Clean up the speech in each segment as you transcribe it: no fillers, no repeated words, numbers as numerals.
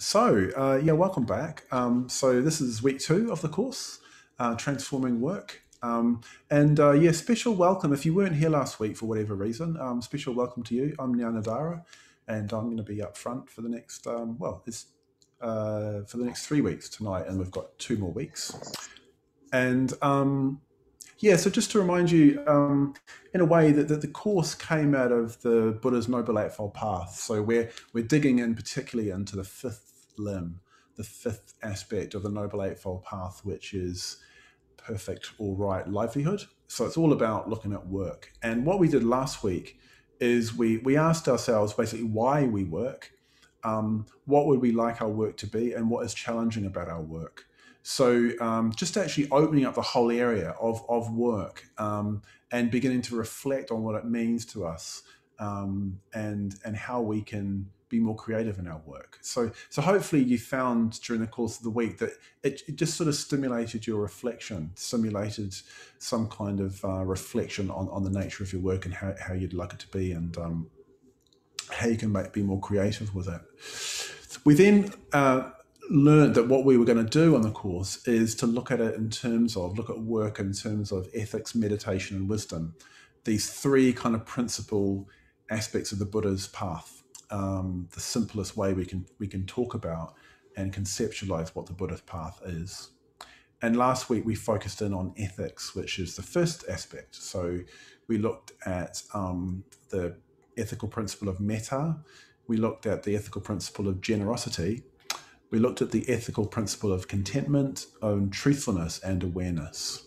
Yeah, welcome back. So this is week 2 of the course, Transforming Work. Yeah, special welcome. If you weren't here last week for whatever reason, special welcome to you. I'm Nyana Dara, and I'm going to be up front for the next, for the next 3 weeks tonight, and we've got 2 more weeks. And yeah, so just to remind you, in a way, that the course came out of the Buddha's Noble Eightfold Path. So we're digging in particularly into the fifth limb, the fifth aspect of the Noble Eightfold Path, which is perfect, all right livelihood. So it's all about looking at work. And what we did last week is we asked ourselves basically why we work, what would we like our work to be, and what is challenging about our work. So just actually opening up the whole area of work, and beginning to reflect on what it means to us, and how we can be more creative in our work. So hopefully you found during the course of the week that it just sort of stimulated your reflection, stimulated some kind of reflection on the nature of your work and how you'd like it to be, and how you can be more creative with it. We then learned that what we were going to do on the course is to look at work in terms of ethics, meditation, and wisdom. These 3 kind of principal aspects of the Buddha's path. The simplest way we can talk about and conceptualize what the Buddha's path is. And last week we focused in on ethics, which is the first aspect. So we looked at the ethical principle of metta. We looked at the ethical principle of generosity. We looked at the ethical principle of contentment, truthfulness, and awareness.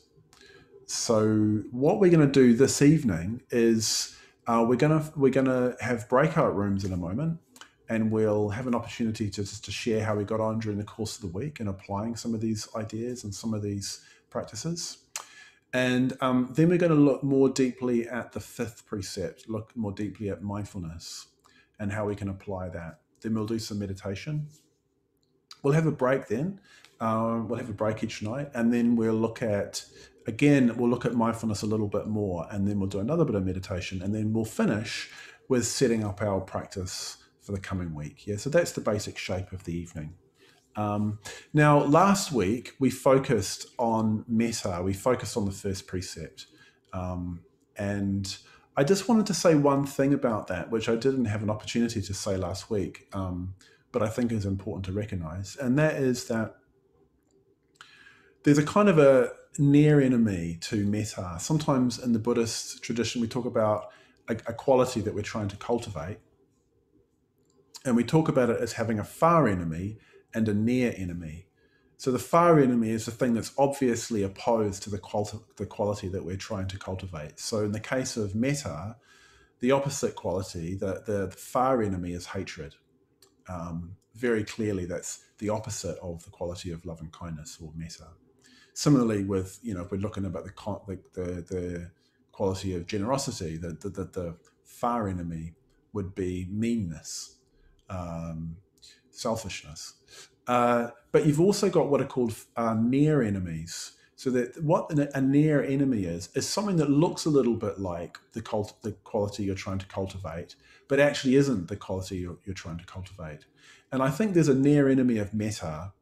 So what we're going to do this evening is we're going to have breakout rooms in a moment, and we'll have an opportunity to share how we got on during the course of the week and applying some of these ideas and some of these practices. And then we're going to look more deeply at the 5th precept, look more deeply at mindfulness and how we can apply that. Then we'll do some meditation. We'll have a break then. We'll have a break each night, and then we'll look at mindfulness a little bit more, and then we'll do another bit of meditation, and then we'll finish with setting up our practice for the coming week. Yeah, so that's the basic shape of the evening. Now, last week we focused on metta. We focused on the 1st precept, and I just wanted to say one thing about that, which I didn't have an opportunity to say last week, but I think is important to recognize, and that is that there's a kind of a near enemy to metta. Sometimes in the Buddhist tradition, we talk about a quality that we're trying to cultivate, and we talk about it as having a far enemy and a near enemy. So the far enemy is the thing that's obviously opposed to the quality that we're trying to cultivate. So in the case of metta, the opposite quality, the far enemy, is hatred. Very clearly, that's the opposite of the quality of love and kindness, or metta. Similarly, with if we're looking about the quality of generosity, the far enemy would be meanness, selfishness. But you've also got what are called near enemies. So that what a near enemy is something that looks a little bit like the quality you're trying to cultivate, but actually isn't the quality you're trying to cultivate. And I think there's a near enemy of metta,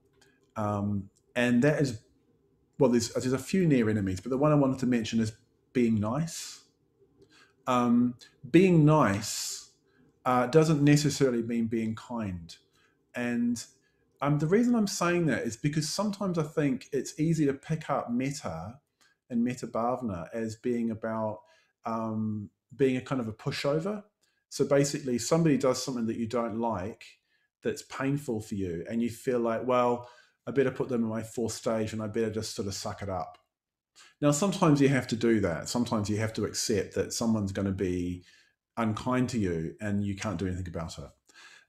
and that is, well, there's a few near enemies, but the one I wanted to mention is being nice. Being nice doesn't necessarily mean being kind. And the reason I'm saying that is because sometimes I think it's easy to pick up metta and metta bhavana as being about being a kind of a pushover. So basically, somebody does something that you don't like, that's painful for you, and you feel like, well, I better put them in my 4th stage and I better just sort of suck it up. Now, sometimes you have to do that. Sometimes you have to accept that someone's going to be unkind to you and you can't do anything about it.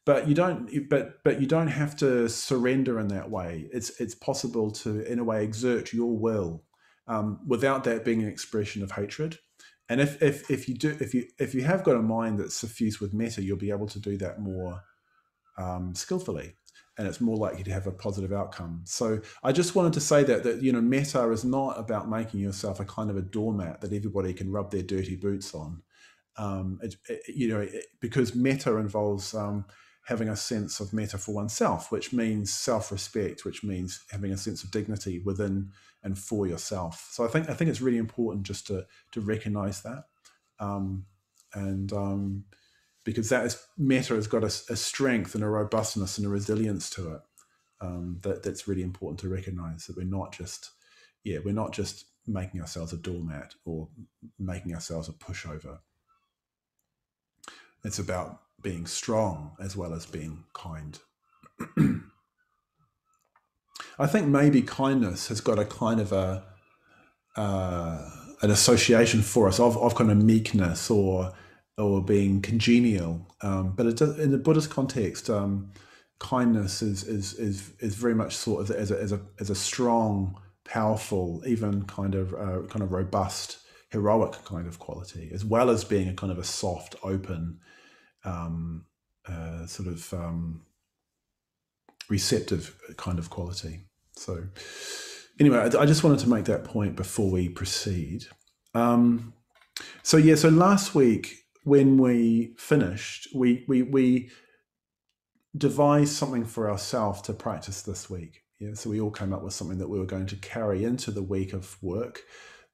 But you don't have to surrender in that way. It's possible to, in a way, exert your will without that being an expression of hatred. And if you have got a mind that's suffused with metta, you'll be able to do that more skillfully, and it's more likely to have a positive outcome. So I just wanted to say that metta is not about making yourself a kind of a doormat that everybody can rub their dirty boots on. Because metta involves having a sense of metta for oneself, which means self-respect, which means having a sense of dignity within and for yourself. So I think it's really important just to recognize that, because metta has got a strength and a robustness and a resilience to it, that's really important to recognize, that we're not just making ourselves a doormat or making ourselves a pushover. It's about being strong as well as being kind. I think maybe kindness has got a kind of an association for us of kind of meekness or being congenial, but in the Buddhist context, kindness is very much sort of as a strong, powerful, even kind of robust, heroic kind of quality, as well as being a kind of a soft, open, receptive kind of quality. So anyway, I just wanted to make that point before we proceed. So last week when we finished, we devised something for ourselves to practice this week. Yeah, so we all came up with something that we were going to carry into the week of work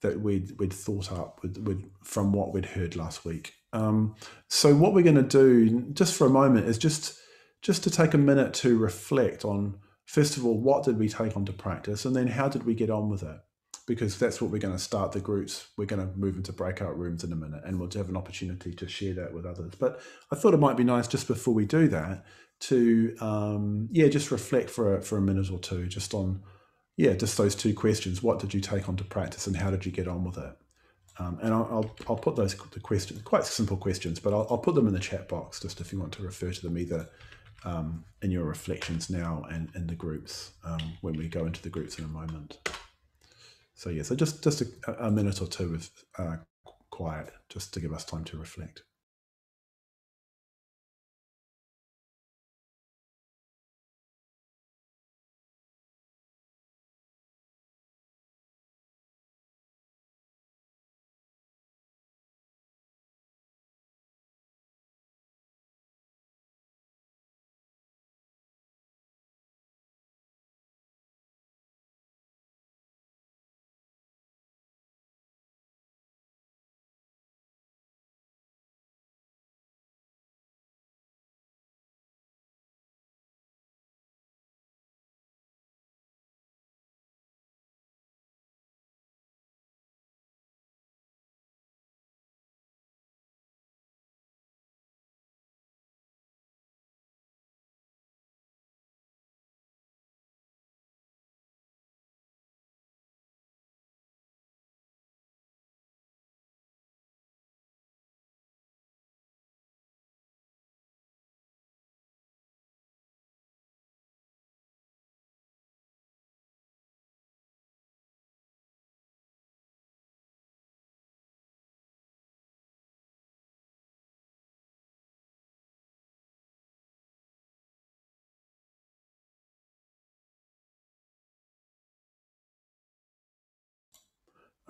that we'd thought up from what we'd heard last week. So what we're going to do just for a moment is just to take a minute to reflect on, first of all, what did we take on to practice, and then how did we get on with it? Because that's what we're going to start the groups. We're going to move into breakout rooms in a minute, and we'll have an opportunity to share that with others. But I thought it might be nice just before we do that to just reflect for a minute or two just on just those two questions. What did you take on to practice, and how did you get on with it? And I'll put the questions, quite simple questions, but I'll put them in the chat box just if you want to refer to them either in your reflections now and in the groups when we go into the groups in a moment. So so just a minute or two of quiet, just to give us time to reflect.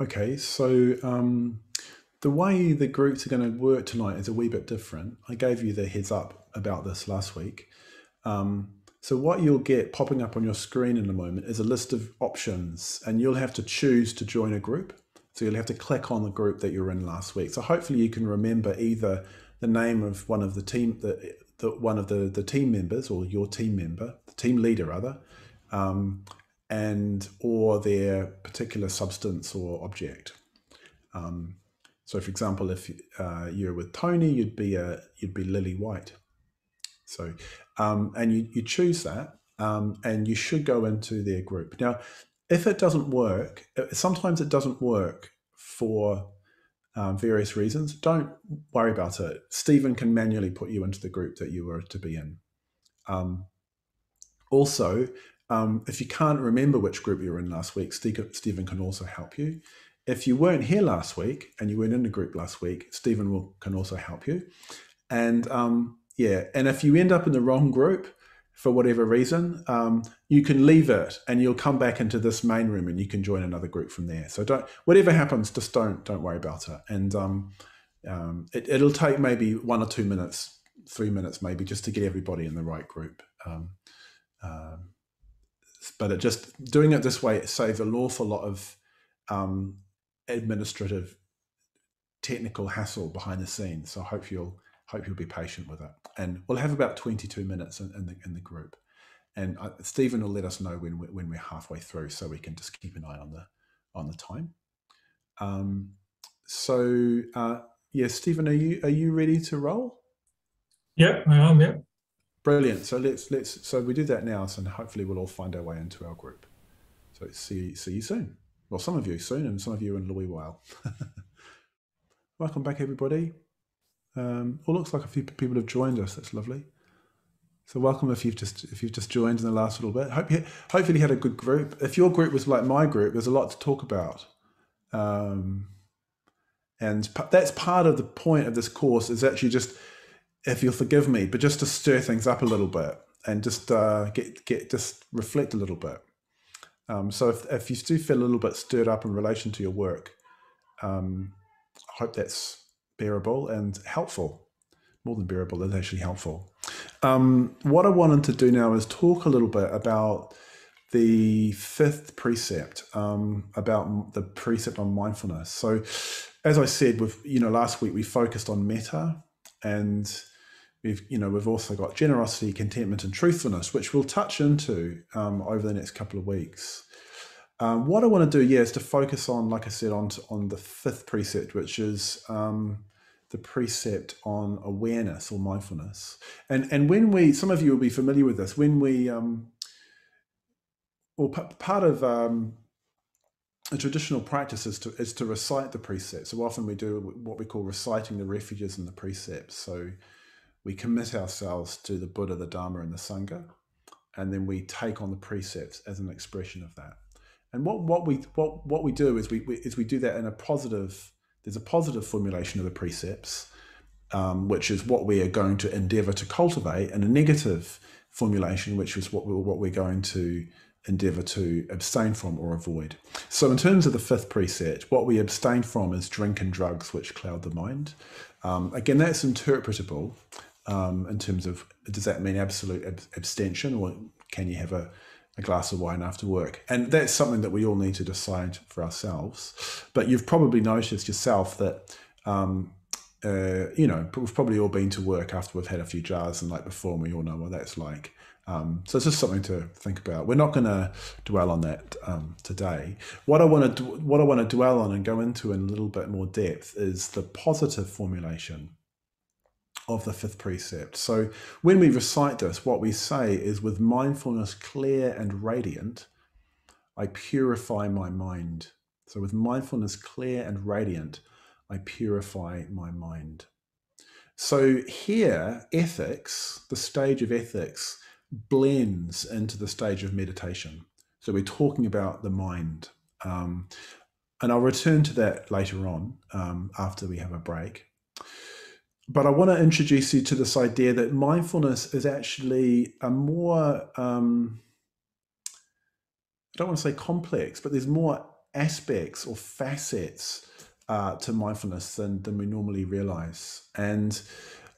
Okay, so the way the groups are going to work tonight is a wee bit different. I gave you the heads up about this last week. So what you'll get popping up on your screen in a moment is a list of options, and you'll have to choose to join a group. So you'll have to click on the group that you were in last week. So hopefully you can remember either the name of one of the team, one of the team members, or your team member, the team leader rather, or their particular substance or object. So, for example, if you're with Tony, you'd be Lily White. So, and you choose that, and you should go into their group. Now, if it doesn't work, sometimes it doesn't work for various reasons. Don't worry about it. Stephen can manually put you into the group that you were to be in. Also, if you can't remember which group you were in last week, Stephen can also help you. If you weren't here last week and you weren't in the group last week, Stephen can also help you. And and if you end up in the wrong group for whatever reason, you can leave it and you'll come back into this main room and you can join another group from there. So whatever happens, just don't worry about it. And it'll take maybe 1 or 2 minutes 3 minutes maybe, just to get everybody in the right group. But doing it this way, it saves an awful lot of administrative, technical hassle behind the scenes. So I hope you'll be patient with it. And we'll have about 22 minutes in the group. And Stephen will let us know when we're halfway through, so we can just keep an eye on the time. Yeah, Stephen, are you ready to roll? Yeah, I am. Yeah. Brilliant. So so we do that now, so hopefully we'll all find our way into our group. So see you soon. Well, some of you soon, and some of you in a little while. Welcome back, everybody. Looks like a few people have joined us. That's lovely. So welcome if you've just joined in the last little bit. Hopefully you had a good group. If your group was like my group, there's a lot to talk about. And that's part of the point of this course, is actually just, if you'll forgive me, but just to stir things up a little bit and just just reflect a little bit. So if you do feel a little bit stirred up in relation to your work, I hope that's bearable and helpful. More than bearable, it's actually helpful. What I wanted to do now is talk a little bit about the fifth precept, about the precept on mindfulness. So, as I said, last week we focused on metta, and we've also got generosity, contentment, and truthfulness, which we'll touch into over the next couple of weeks. What I want to do, is to focus on, like I said, on the fifth precept, which is the precept on awareness or mindfulness. And when some of you will be familiar with this, when we, part of a traditional practice is to recite the precepts. So often we do what we call reciting the refuges and the precepts. So we commit ourselves to the Buddha, the Dharma, and the Sangha, and then we take on the precepts as an expression of that. And what we do is we do that in a positive. There's a positive formulation of the precepts, which is what we are going to endeavour to cultivate, and a negative formulation, which is what we're going to endeavour to abstain from or avoid. So in terms of the fifth precept, what we abstain from is drink and drugs which cloud the mind. Again, that's interpretable in terms of, does that mean absolute abstention, or can you have a glass of wine after work? And that's something that we all need to decide for ourselves. But you've probably noticed yourself that, we've probably all been to work after we've had a few jars the night before, and we all know what that's like. So it's just something to think about. We're not going to dwell on that today. What I want to dwell on and go into in a little bit more depth is the positive formulation of the fifth precept. So when we recite this, what we say is, with mindfulness clear and radiant, I purify my mind. So with mindfulness clear and radiant, I purify my mind. So here, ethics, the stage of ethics, blends into the stage of meditation. So we're talking about the mind. And I'll return to that later on after we have a break. But I want to introduce you to this idea that mindfulness is actually a more, I don't want to say complex, but there's more aspects or facets to mindfulness than we normally realize. And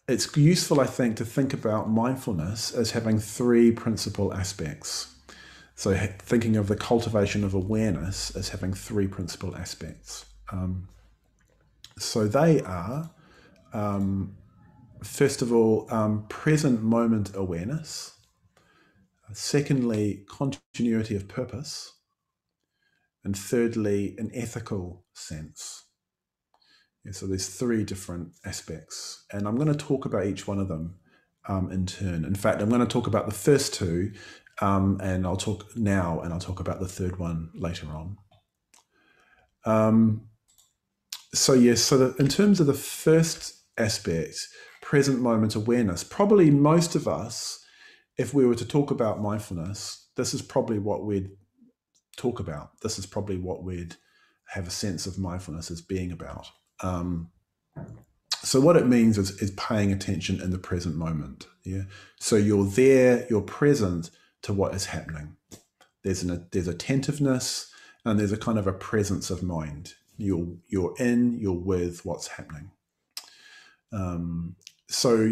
it's useful, I think, to think about mindfulness as having three principal aspects. So thinking of the cultivation of awareness as having three principal aspects. So they are, first of all, present moment awareness. Secondly, continuity of purpose. And thirdly, an ethical sense. Yeah, so there's three different aspects. And I'm going to talk about each one of them in turn. In fact, I'm going to talk about the first two, and I'll talk now, and I'll talk about the third one later on. So in terms of the first aspect, present moment awareness, probably most of us, if we were to talk about mindfulness, this is probably what we'd talk about. This is probably what we'd have a sense of mindfulness as being about. So what it means is paying attention in the present moment. Yeah. So you're there, you're present to what is happening. There's attentiveness, and there's a kind of a presence of mind. You're with what's happening. So,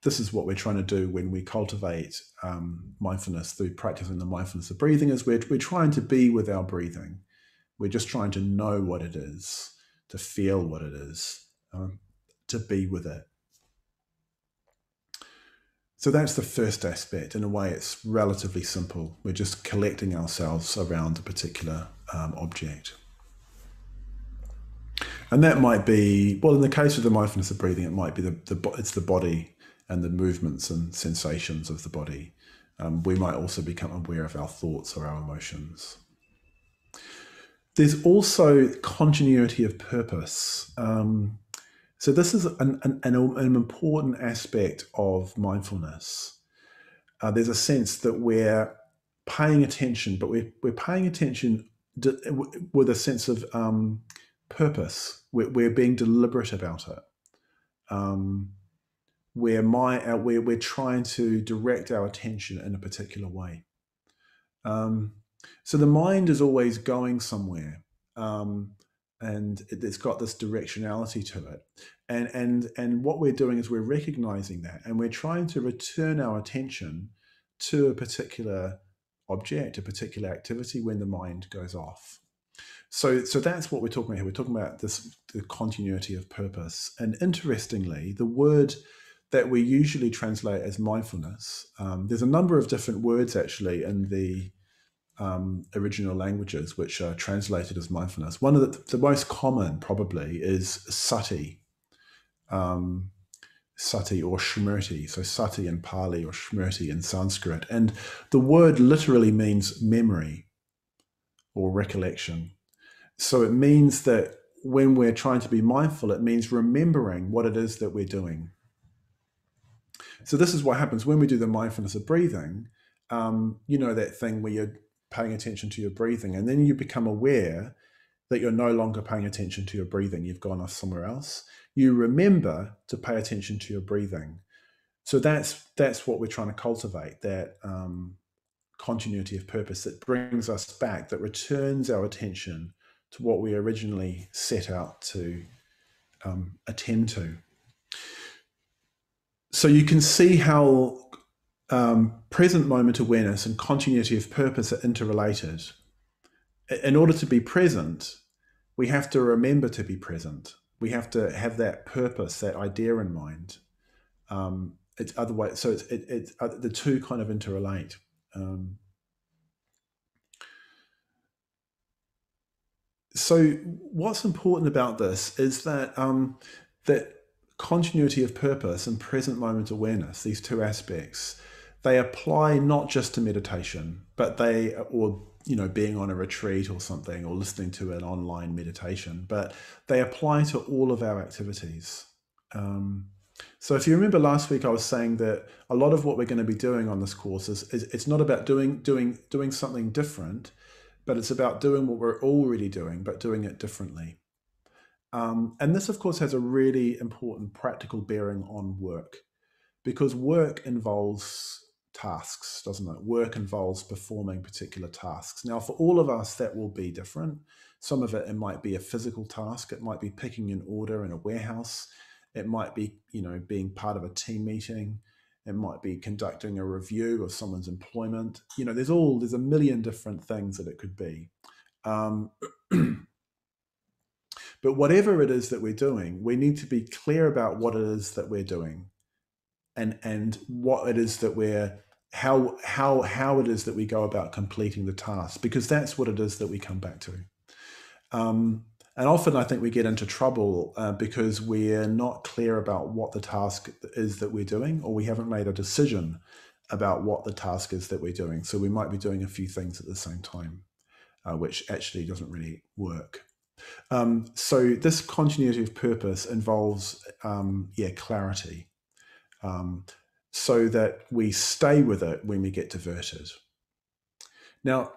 this is what we're trying to do when we cultivate mindfulness through practicing the mindfulness of breathing, is we're trying to be with our breathing. We're just trying to know what it is, to feel what it is, to be with it. So that's the first aspect. In a way, it's relatively simple. We're just collecting ourselves around a particular object. And that might be, well, in the case of the mindfulness of breathing, it might be it's the body and the movements and sensations of the body. We might also become aware of our thoughts or our emotions. There's also continuity of purpose. So this is an important aspect of mindfulness. There's a sense that we're paying attention, but we're paying attention with a sense of purpose. We're being deliberate about it. We're trying to direct our attention in a particular way. So the mind is always going somewhere, and it's got this directionality to it. And what we're doing is we're recognizing that, and we're trying to return our attention to a particular object, a particular activity when the mind goes off. So that's what we're talking about here. We're talking about the continuity of purpose. And interestingly, the word that we usually translate as mindfulness, there's a number of different words actually in the original languages which are translated as mindfulness. One of the most common probably is sati, sati or smriti. So sati in Pali or smriti in Sanskrit. And the word literally means memory or recollection. So it means that when we're trying to be mindful, it means remembering what it is that we're doing. So this is what happens when we do the mindfulness of breathing. You know, that thing where you're paying attention to your breathing, and then you become aware that you're no longer paying attention to your breathing. You've gone off somewhere else. You remember to pay attention to your breathing. So that's what we're trying to cultivate, that continuity of purpose that brings us back, that returns our attention to what we originally set out to attend to. So you can see how present moment awareness and continuity of purpose are interrelated. In order to be present, we have to remember to be present. We have to have that purpose, that idea in mind. It's otherwise, so it's the two kind of interrelate. So what's important about this is that that continuity of purpose and present moment awareness, these two aspects, they apply not just to meditation, but being on a retreat or something, or listening to an online meditation, but they apply to all of our activities. So if you remember last week, I was saying that a lot of what we're going to be doing on this course is it's not about doing something different, but it's about doing what we're already doing, but doing it differently. And this, of course, has a really important practical bearing on work, because work involves tasks, doesn't it? Work involves performing particular tasks. Now, for all of us, that will be different. Some of it might be a physical task. It might be picking an order in a warehouse. It might be, being part of a team meeting. It might be conducting a review of someone's employment. There's a million different things that it could be. But whatever it is that we're doing, we need to be clear about what it is that we're doing, and what it is that how it is that we go about completing the task, because that's what it is that we come back to. And often I think we get into trouble because we're not clear about what the task is that we're doing, or we haven't made a decision about what the task is that we're doing. So we might be doing a few things at the same time, which actually doesn't really work. So this continuity of purpose involves, clarity, so that we stay with it when we get diverted. Now,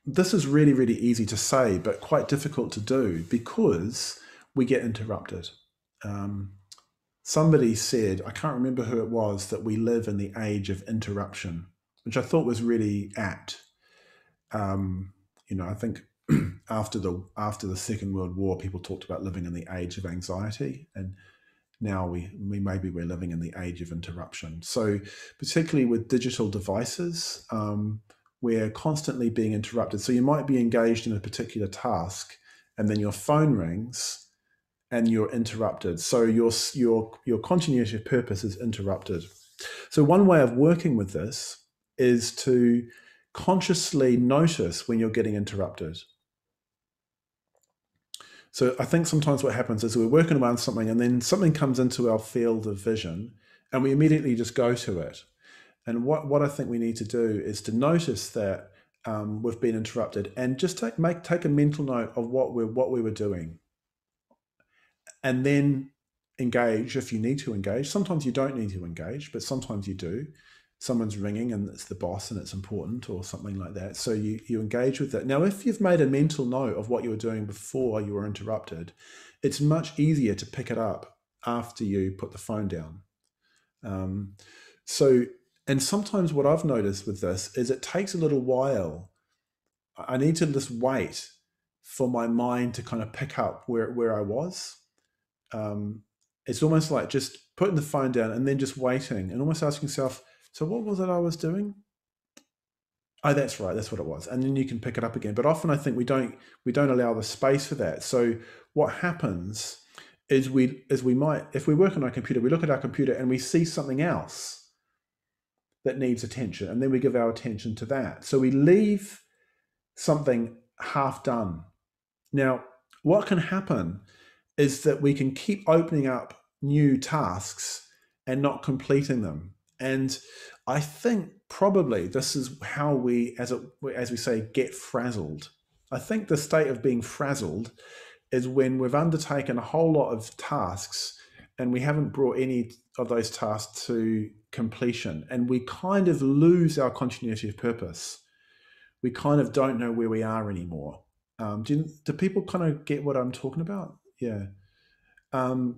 this is really, really easy to say, but quite difficult to do because we get interrupted. Somebody said, I can't remember who it was, that we live in the age of interruption, which I thought was really apt. I think after the Second World War, people talked about living in the age of anxiety, and now maybe we're living in the age of interruption. So particularly with digital devices, we're constantly being interrupted. So you might be engaged in a particular task, and then your phone rings, and you're interrupted. So your continuity of purpose is interrupted. So one way of working with this is to consciously notice when you're getting interrupted. So I think sometimes what happens is we're working around something and then something comes into our field of vision and we immediately just go to it. And what I think we need to do is to notice that we've been interrupted and just take a mental note of what we were doing, and then engage if you need to engage. Sometimes you don't need to engage, but sometimes you do. Someone's ringing and it's the boss and it's important or something like that. So you engage with that. Now, if you've made a mental note of what you were doing before you were interrupted, it's much easier to pick it up after you put the phone down. And sometimes what I've noticed with this is it takes a little while. I need to just wait for my mind to kind of pick up where I was. It's almost like just putting the phone down and then just waiting and almost asking yourself, so what was it I was doing? Oh, that's right, that's what it was. And then you can pick it up again. But often I think we don't allow the space for that. So what happens is we might, if we work on our computer, we look at our computer and we see something else that needs attention, and then we give our attention to that. So we leave something half done. Now, what can happen is that we can keep opening up new tasks and not completing them. And I think probably this is how we, as we say, get frazzled. I think the state of being frazzled is when we've undertaken a whole lot of tasks and we haven't brought any of those tasks to completion, and we kind of lose our continuity of purpose. We kind of don't know where we are anymore. Do people kind of get what I'm talking about? Yeah. And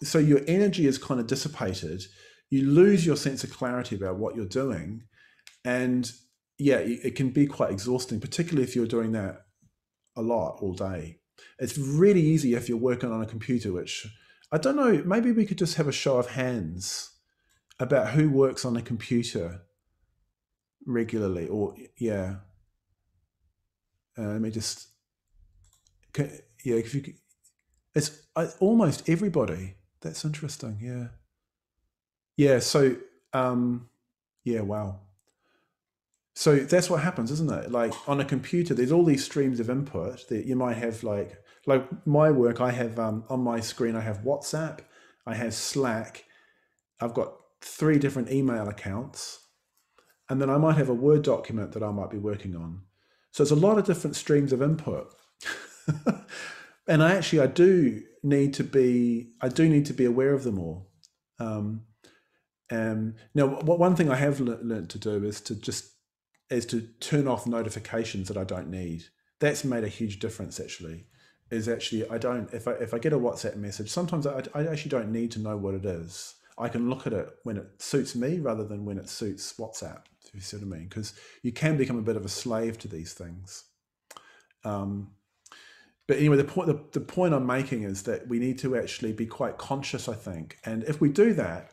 so your energy is kind of dissipated. You lose your sense of clarity about what you're doing. And yeah, it can be quite exhausting, particularly if you're doing that a lot all day. It's really easy if you're working on a computer, which I don't know, maybe we could just have a show of hands about who works on a computer regularly, or yeah. Let me just, yeah, if you could, it's almost everybody. That's interesting. Yeah. Yeah. So, yeah, wow. So that's what happens, isn't it? Like on a computer, there's all these streams of input that you might have, like my work, I have on my screen, I have WhatsApp, I have Slack, I've got 3 different email accounts, and then I might have a Word document that I might be working on. So it's a lot of different streams of input. And I do need to be aware of them all. Now, one thing I have learned to do is to turn off notifications that I don't need. That's made a huge difference. I don't, if I get a WhatsApp message, sometimes I actually don't need to know what it is. I can look at it when it suits me rather than when it suits WhatsApp, if you see what I mean, because you can become a bit of a slave to these things. But anyway, the point I'm making is that we need to actually be quite conscious, I think. And if we do that,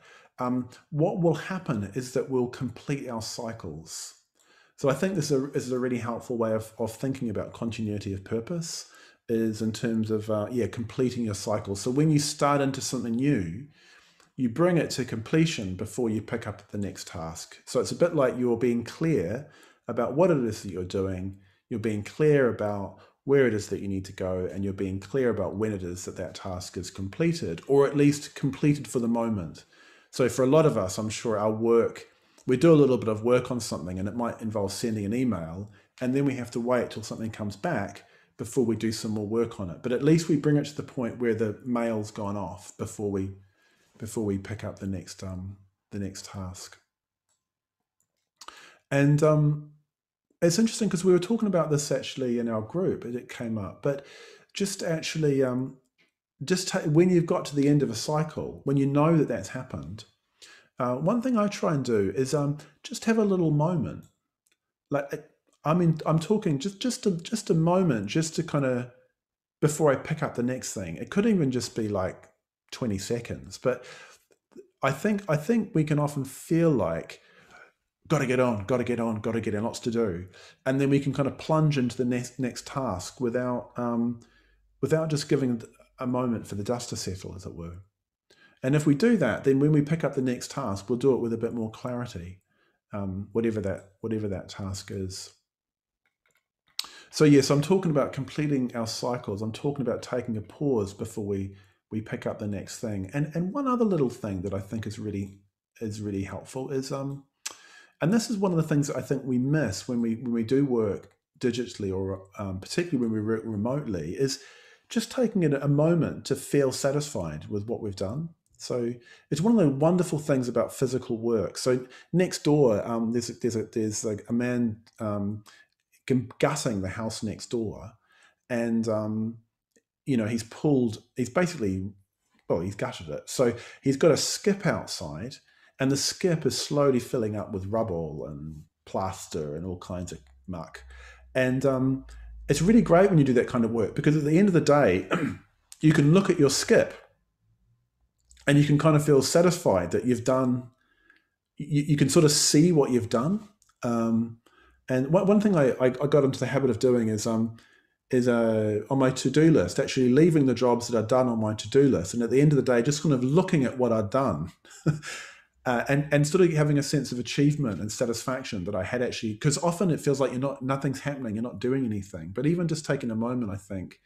what will happen is that we'll complete our cycles. So I think this is a really helpful way of thinking about continuity of purpose, is in terms of, completing your cycle. So when you start into something new, you bring it to completion before you pick up the next task. So it's a bit like you're being clear about what it is that you're doing. You're being clear about where it is that you need to go, and you're being clear about when it is that task is completed, or at least completed for the moment. So for a lot of us, I'm sure our work, we do a little bit of work on something and it might involve sending an email, and then we have to wait till something comes back before we do some more work on it. But at least we bring it to the point where the mail's gone off before we pick up the next task. And it's interesting because we were talking about this actually in our group, and it came up. But just actually, when you've got to the end of a cycle, when you know that that's happened, one thing I try and do is just have a little moment. Like, I'm talking just a moment, just to kind of before I pick up the next thing. It could even just be like 20 seconds. But I think we can often feel like, got to get on, got to get on, got to get in, lots to do. And then we can kind of plunge into the next task without just giving a moment for the dust to settle, as it were. And if we do that, then when we pick up the next task, we'll do it with a bit more clarity, whatever that task is. So yes, I'm talking about completing our cycles. I'm talking about taking a pause before we pick up the next thing. And one other little thing that I think is really helpful is and this is one of the things that I think we miss when we do work digitally, or particularly when we work remotely, is just taking a moment to feel satisfied with what we've done. So it's one of the wonderful things about physical work. So next door, there's a man gutting the house next door, and he's gutted it. So he's got a skip outside, and the skip is slowly filling up with rubble and plaster and all kinds of muck. And it's really great when you do that kind of work, because at the end of the day, you can look at your skip and you can kind of feel satisfied that you've done, you can sort of see what you've done. And one thing I got into the habit of doing is on my to-do list, actually leaving the jobs that I've done on my to-do list, and at the end of the day, just kind of looking at what I'd done, and sort of having a sense of achievement and satisfaction that I had actually, because often it feels like nothing's happening, you're not doing anything. But even just taking a moment, I think,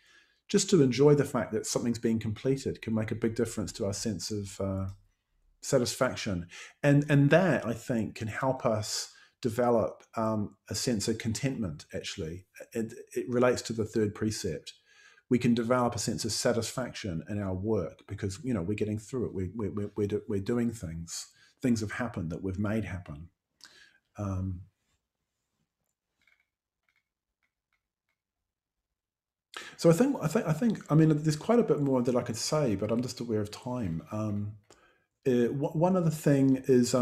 just to enjoy the fact that something's being completed can make a big difference to our sense of satisfaction, and that, I think, can help us develop a sense of contentment. Actually, it relates to the third precept. We can develop a sense of satisfaction in our work because we're getting through it. We're doing things. Things have happened that we've made happen. So I think. I mean, there's quite a bit more that I could say, but I'm just aware of time. One other thing is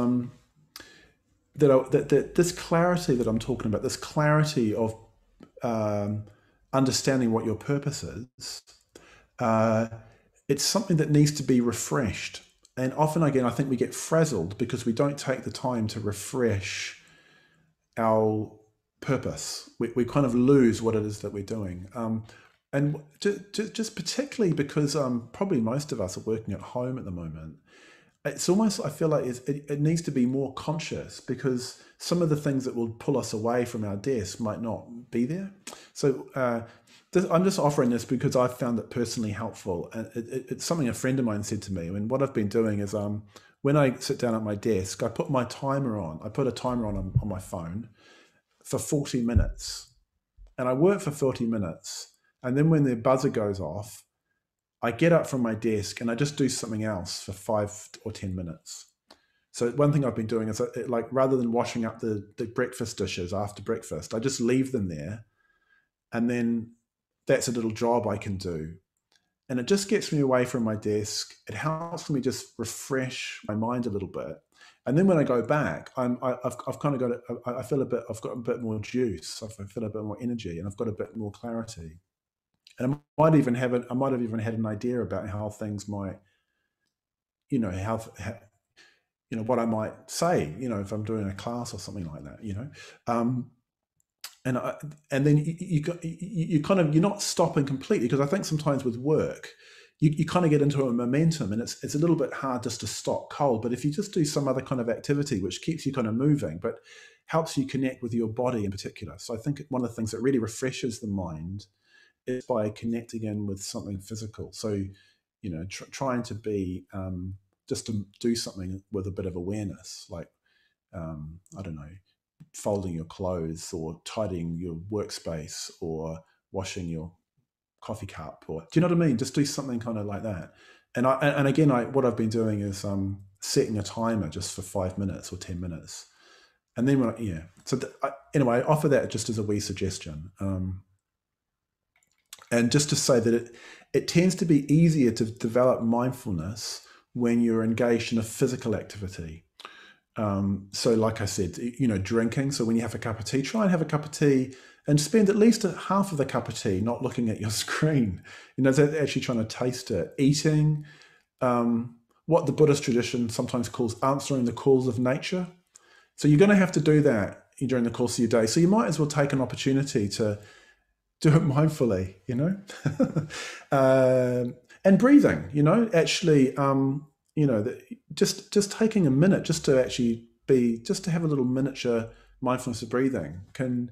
that this clarity that I'm talking about, this clarity of understanding what your purpose is, it's something that needs to be refreshed. And often, again, I think we get frazzled because we don't take the time to refresh our purpose. We kind of lose what it is that we're doing. And just particularly because probably most of us are working at home at the moment, it's almost, I feel like it needs to be more conscious, because some of the things that will pull us away from our desk might not be there. So I'm just offering this because I've found it personally helpful. And it's something a friend of mine said to me. And what I've been doing is when I sit down at my desk, I put my timer on. I put a timer on my phone for 40 minutes. And I work for 40 minutes. And then when the buzzer goes off, I get up from my desk and I just do something else for 5 or 10 minutes. So one thing I've been doing is, like, rather than washing up the breakfast dishes after breakfast, I just leave them there. And then that's a little job I can do. And it just gets me away from my desk. It helps me just refresh my mind a little bit. And then when I go back, I've kind of got I've got a bit more juice. I feel a bit more energy, and I've got a bit more clarity. And I might have even had an idea about how things might, how what I might say, if I'm doing a class or something like that, and then you're not stopping completely, because I think sometimes with work, you kind of get into a momentum, and it's a little bit hard just to stop cold. But if you just do some other kind of activity which keeps you kind of moving, but helps you connect with your body in particular. So I think one of the things that really refreshes the mind is by connecting in with something physical. So, trying to be just to do something with a bit of awareness, like I don't know, folding your clothes, or tidying your workspace, or washing your coffee cup, or do you know what I mean? Just do something kind of like that. And again, what I've been doing is setting a timer just for 5 minutes or 10 minutes, and then anyway, I offer that just as a wee suggestion. And just to say that it tends to be easier to develop mindfulness when you're engaged in a physical activity. So like I said, drinking. So when you have a cup of tea, try and have a cup of tea and spend at least half of the cup of tea not looking at your screen. Actually trying to taste it. Eating, what the Buddhist tradition sometimes calls answering the calls of nature. So you're going to have to do that during the course of your day. So you might as well take an opportunity to do it mindfully, and breathing, actually, just taking a minute just to actually just to have a little miniature mindfulness of breathing can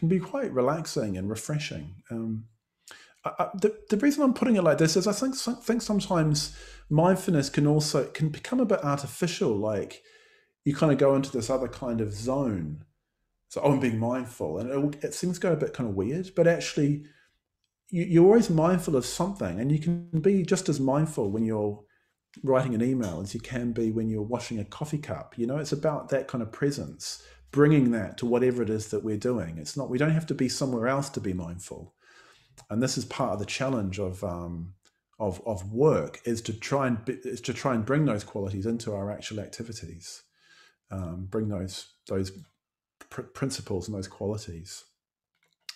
be quite relaxing and refreshing. The reason I'm putting it like this is I think sometimes mindfulness can become a bit artificial, like you kind of go into this other kind of zone. So I'm being mindful, and it seems to go a bit kind of weird, but actually you're always mindful of something, and you can be just as mindful when you're writing an email as you can be when you're washing a coffee cup. It's about that kind of presence, bringing that to whatever it is that we're doing. It's not, we don't have to be somewhere else to be mindful. And this is part of the challenge of work, is to try and bring those qualities into our actual activities, bring those principles and those qualities.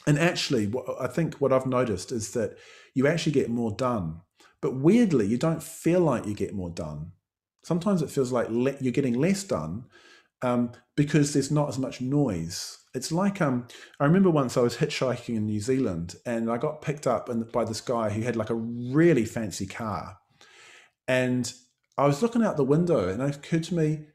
And actually, I think what I've noticed is that you actually get more done. But weirdly, you don't feel like you get more done. Sometimes it feels like you're getting less done because there's not as much noise. It's like, I remember once I was hitchhiking in New Zealand and I got picked up by this guy who had like a really fancy car. And I was looking out the window and it occurred to me,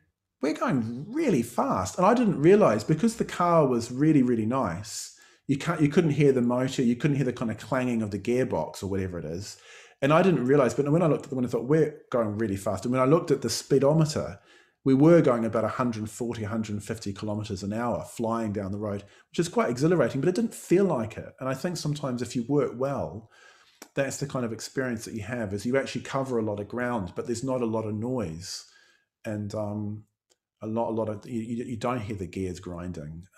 we're going really fast. And I didn't realize, because the car was really, really nice, you couldn't hear the motor, you couldn't hear the kind of clanging of the gearbox or whatever it is. And I didn't realize, but when I looked at the window, I thought, we're going really fast. And when I looked at the speedometer, we were going about 140, 150 kilometers an hour flying down the road, which is quite exhilarating, but it didn't feel like it. And I think sometimes if you work well, that's the kind of experience that you have, is you actually cover a lot of ground, but there's not a lot of noise. And you don't hear the gears grinding.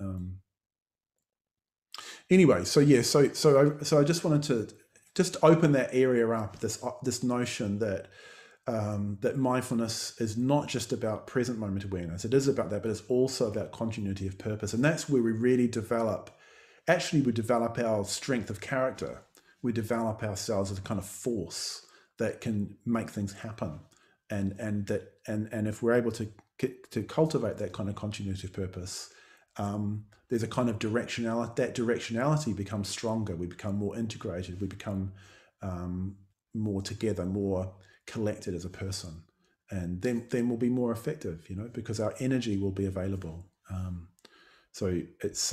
Anyway, so yeah, so I just wanted to just open that area up, this notion that that mindfulness is not just about present moment awareness. It is about that, but it's also about continuity of purpose, and that's where we really develop. Actually, we develop our strength of character. We develop ourselves as a kind of force that can make things happen, and if we're able to cultivate that kind of continuity of purpose, there's a kind of directionality. That directionality becomes stronger. We become more integrated. We become more together, more collected as a person, and then we'll be more effective. Because our energy will be available. So it's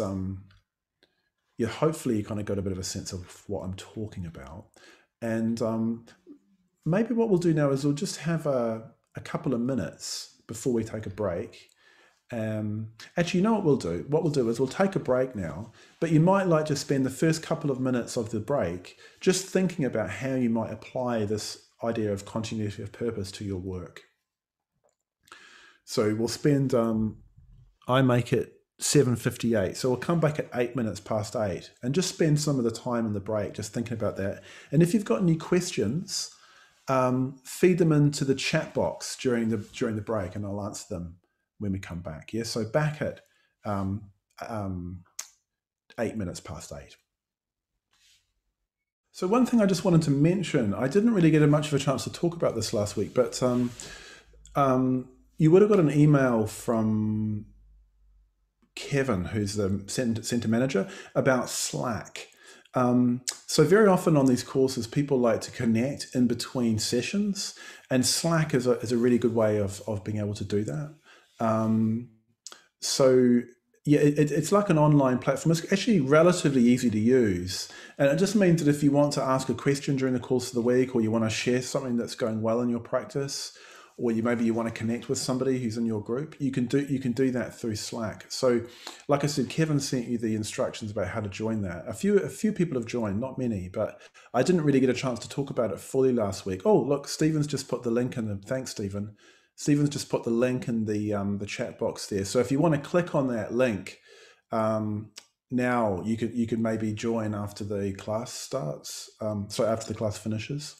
hopefully you kind of got a bit of a sense of what I'm talking about, and maybe what we'll do now is we'll just have a couple of minutes before we take a break. Actually, you know what we'll do? What we'll do is we'll take a break now, but you might like to spend the first couple of minutes of the break just thinking about how you might apply this idea of continuity of purpose to your work. So we'll spend, I make it 7:58, so we'll come back at 8 minutes past 8 and just spend some of the time in the break just thinking about that. And if you've got any questions, feed them into the chat box during the break, and I'll answer them when we come back. Yeah, so back at 8 minutes past 8. So one thing I just wanted to mention, I didn't really get much of a chance to talk about this last week, but you would have got an email from Kevin, who's the center manager, about Slack. So very often on these courses, people like to connect in between sessions, and Slack is a really good way of being able to do that. So yeah, it's like an online platform. It's actually relatively easy to use. And it just means that if you want to ask a question during the course of the week, or you want to share something that's going well in your practice, or maybe you want to connect with somebody who's in your group, you can do that through Slack. So like I said, Kevin sent you the instructions about how to join that. A few people have joined, not many, but I didn't really get a chance to talk about it fully last week. Oh, look, Stephen's just put the link in the, thanks, Stephen. Stephen's just put the link in the chat box there. So if you want to click on that link, now you could maybe join after the class starts. So after the class finishes.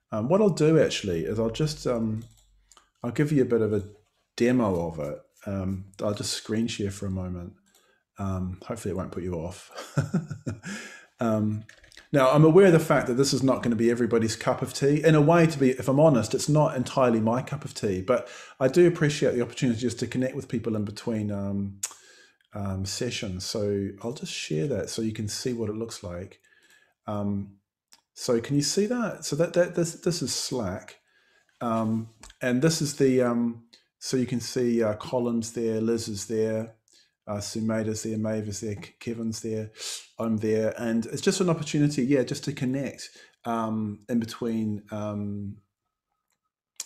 What I'll do actually is I'll just I'll give you a bit of a demo of it. I'll just screen share for a moment. Hopefully it won't put you off. Now, I'm aware of the fact that this is not going to be everybody's cup of tea. In a way, to be, if I'm honest, it's not entirely my cup of tea, but I do appreciate the opportunity just to connect with people in between sessions. So I'll just share that so you can see what it looks like. So can you see that? So this is Slack, and this is the so you can see Colin's there, Liz is there, Sumaida's there, Maeve is there, Kevin's there, I'm there, and it's just an opportunity, just to connect in between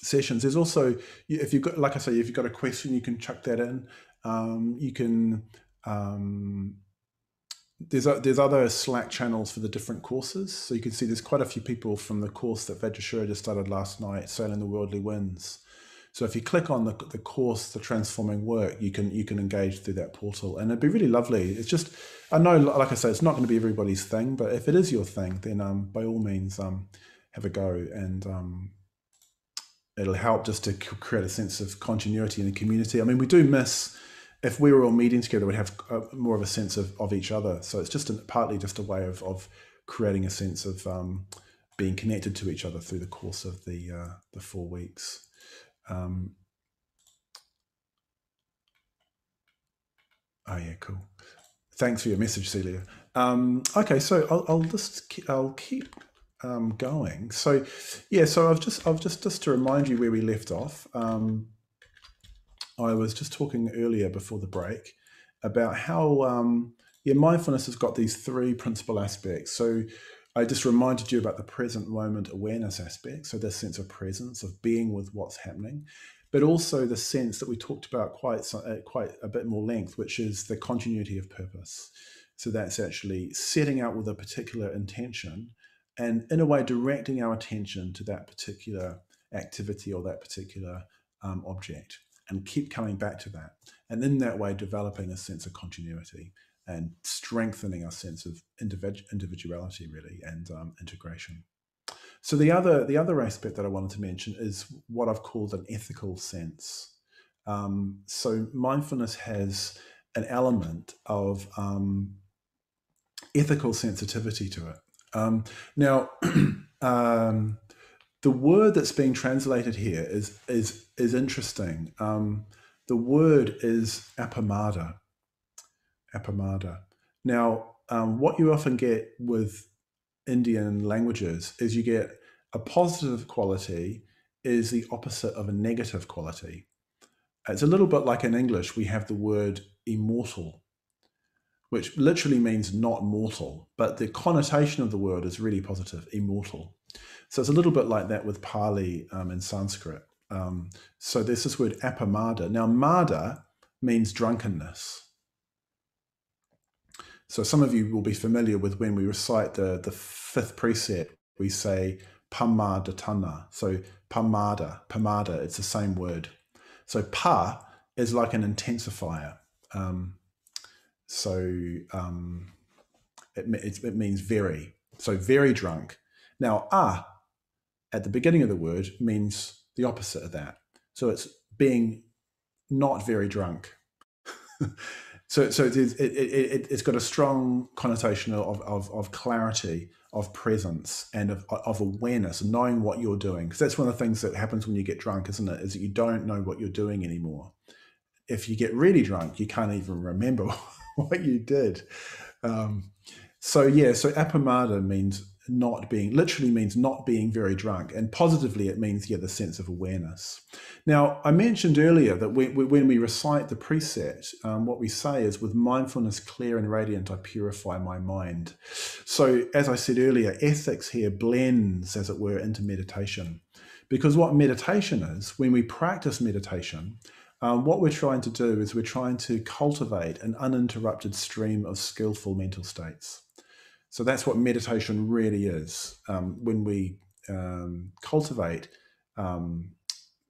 sessions. There's also, if you've got, like I say, if you've got a question, you can chuck that in. You can. There's other Slack channels for the different courses. So you can see there's quite a few people from the course that Vajrashura just started last night, Sailing the Worldly Winds. So if you click on the course, The Transforming Work, you can engage through that portal, and it'd be really lovely. It's just, I know, like I say, it's not going to be everybody's thing, but if it is your thing, then by all means have a go, and it'll help just to create a sense of continuity in the community. I mean, we do miss, if we were all meeting together, we'd have more of a sense of each other. So it's just partly just a way of creating a sense of being connected to each other through the course of the 4 weeks. Oh yeah, cool. Thanks for your message, Celia. Okay, so I'll keep going. So so I've just to remind you where we left off. I was just talking earlier before the break about how mindfulness has got these 3 principal aspects. So I just reminded you about the present moment awareness aspect. So this sense of presence, of being with what's happening, but also the sense that we talked about quite a bit more length, which is the continuity of purpose. So that's actually setting out with a particular intention and in a way directing our attention to that particular activity or that particular object, and keep coming back to that. And in that way, developing a sense of continuity and strengthening our sense of individuality, really, and integration. So the other aspect that I wanted to mention is what I've called an ethical sense. So mindfulness has an element of ethical sensitivity to it. Now, the word that's being translated here is interesting. The word is appamada. Appamada. Now, what you often get with Indian languages is you get a positive quality is the opposite of a negative quality. It's a little bit like in English, we have the word immortal, which literally means not mortal, but the connotation of the word is really positive, immortal. So it's a little bit like that with Pali and Sanskrit. So there's this word appamada. Now, mada means drunkenness. So some of you will be familiar with when we recite the 5th precept, we say pamadatana. So pamada, it's the same word. So pa is like an intensifier. It means very. So very drunk. Now, at the beginning of the word means the opposite of that. So it's being not very drunk. So it's got a strong connotation of clarity, of presence, and of awareness, knowing what you're doing. Because that's one of the things that happens when you get drunk, isn't it? Is that you don't know what you're doing anymore. If you get really drunk, you can't even remember what you did. So appamada means literally means not being very drunk, and positively it means the sense of awareness. Now, I mentioned earlier that when we recite the precept, what we say is, with mindfulness clear and radiant, I purify my mind. So as I said earlier, ethics here blends, as it were, into meditation, because what meditation is, when we practice meditation, what we're trying to do is we're trying to cultivate an uninterrupted stream of skillful mental states. So that's what meditation really is. When we cultivate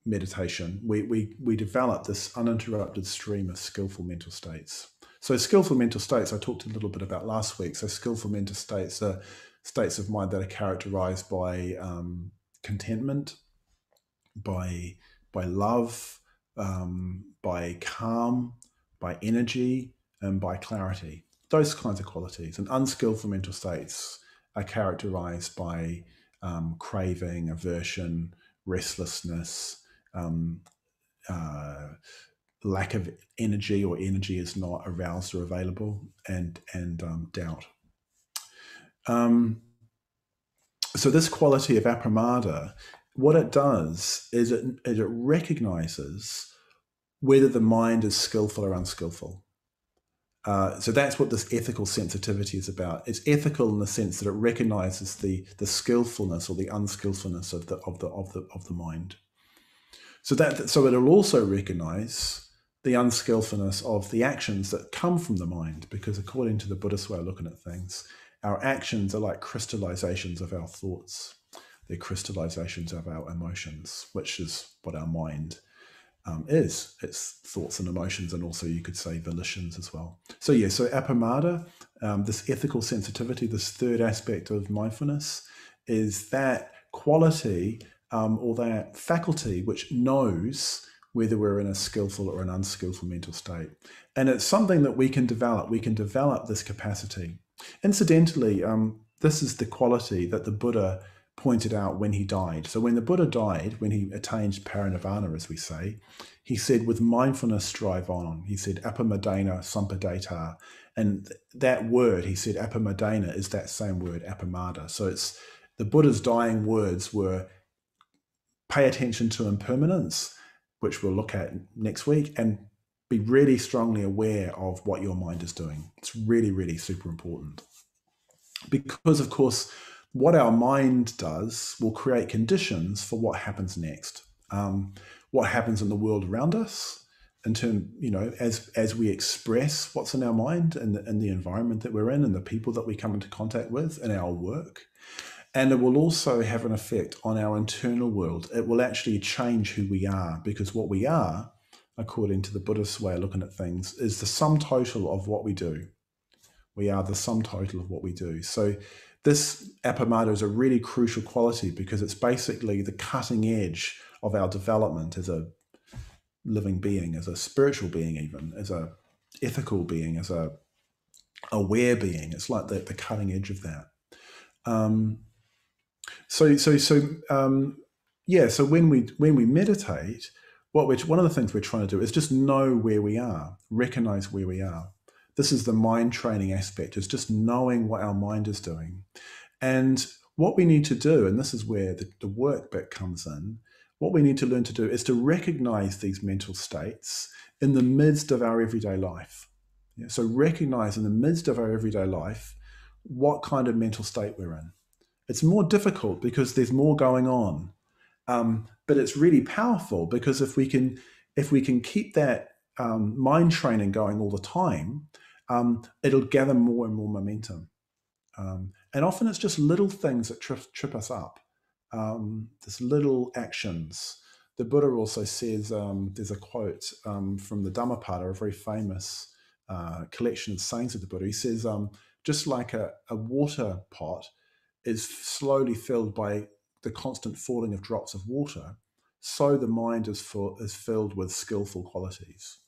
meditation, we develop this uninterrupted stream of skillful mental states. So skillful mental states, I talked a little bit about last week. So skillful mental states are states of mind that are characterized by contentment, by love, by calm, by energy, and by clarity. Those kinds of qualities. And unskillful mental states are characterized by craving, aversion, restlessness, lack of energy, or energy is not aroused or available, and doubt. So this quality of appramada, what it does is it recognizes whether the mind is skillful or unskillful. So that's what this ethical sensitivity is about. It's ethical in the sense that it recognizes the skillfulness or the unskillfulness of the mind. So it'll also recognize the unskillfulness of the actions that come from the mind, because according to the Buddhist way of looking at things, our actions are like crystallizations of our thoughts. They're crystallizations of our emotions, which is what our mind is. It's thoughts and emotions, and also you could say volitions as well. So appamada, this ethical sensitivity, this third aspect of mindfulness, is that quality or that faculty which knows whether we're in a skillful or an unskillful mental state. And it's something that we can develop. We can develop this capacity. Incidentally, this is the quality that the Buddha pointed out when he died. So when the Buddha died, when he attained parinirvana, as we say, he said, with mindfulness strive on. He said, appamadena sampadeta. And that word, he said, appamadena, is that same word, appamada. So it's the Buddha's dying words were, pay attention to impermanence, which we'll look at next week, and be really strongly aware of what your mind is doing. It's really, really super important. Because, of course, what our mind does will create conditions for what happens next. What happens in the world around us, in terms, as we express what's in our mind and the environment that we're in and the people that we come into contact with in our work. And it will also have an effect on our internal world. It will actually change who we are, because what we are, according to the Buddhist way of looking at things, is the sum total of what we do. We are the sum total of what we do. So this appamada is a really crucial quality, because it's basically the cutting edge of our development as a living being, as a spiritual being, even as a ethical being, as a aware being. It's like the cutting edge of that. So when we meditate, one of the things we're trying to do is just know where we are, recognize where we are. This is the mind training aspect, is just knowing what our mind is doing. And what we need to do, and this is where the work bit comes in, what we need to learn to do is to recognize these mental states in the midst of our everyday life. Yeah, so recognize in the midst of our everyday life what kind of mental state we're in. It's more difficult because there's more going on, but it's really powerful, because if we can keep that mind training going all the time, it'll gather more and more momentum. And often it's just little things that trip us up. There's little actions. The Buddha also says, there's a quote from the Dhammapada, a very famous collection of sayings of the Buddha. He says, just like a water pot is slowly filled by the constant falling of drops of water, so the mind is filled with skillful qualities.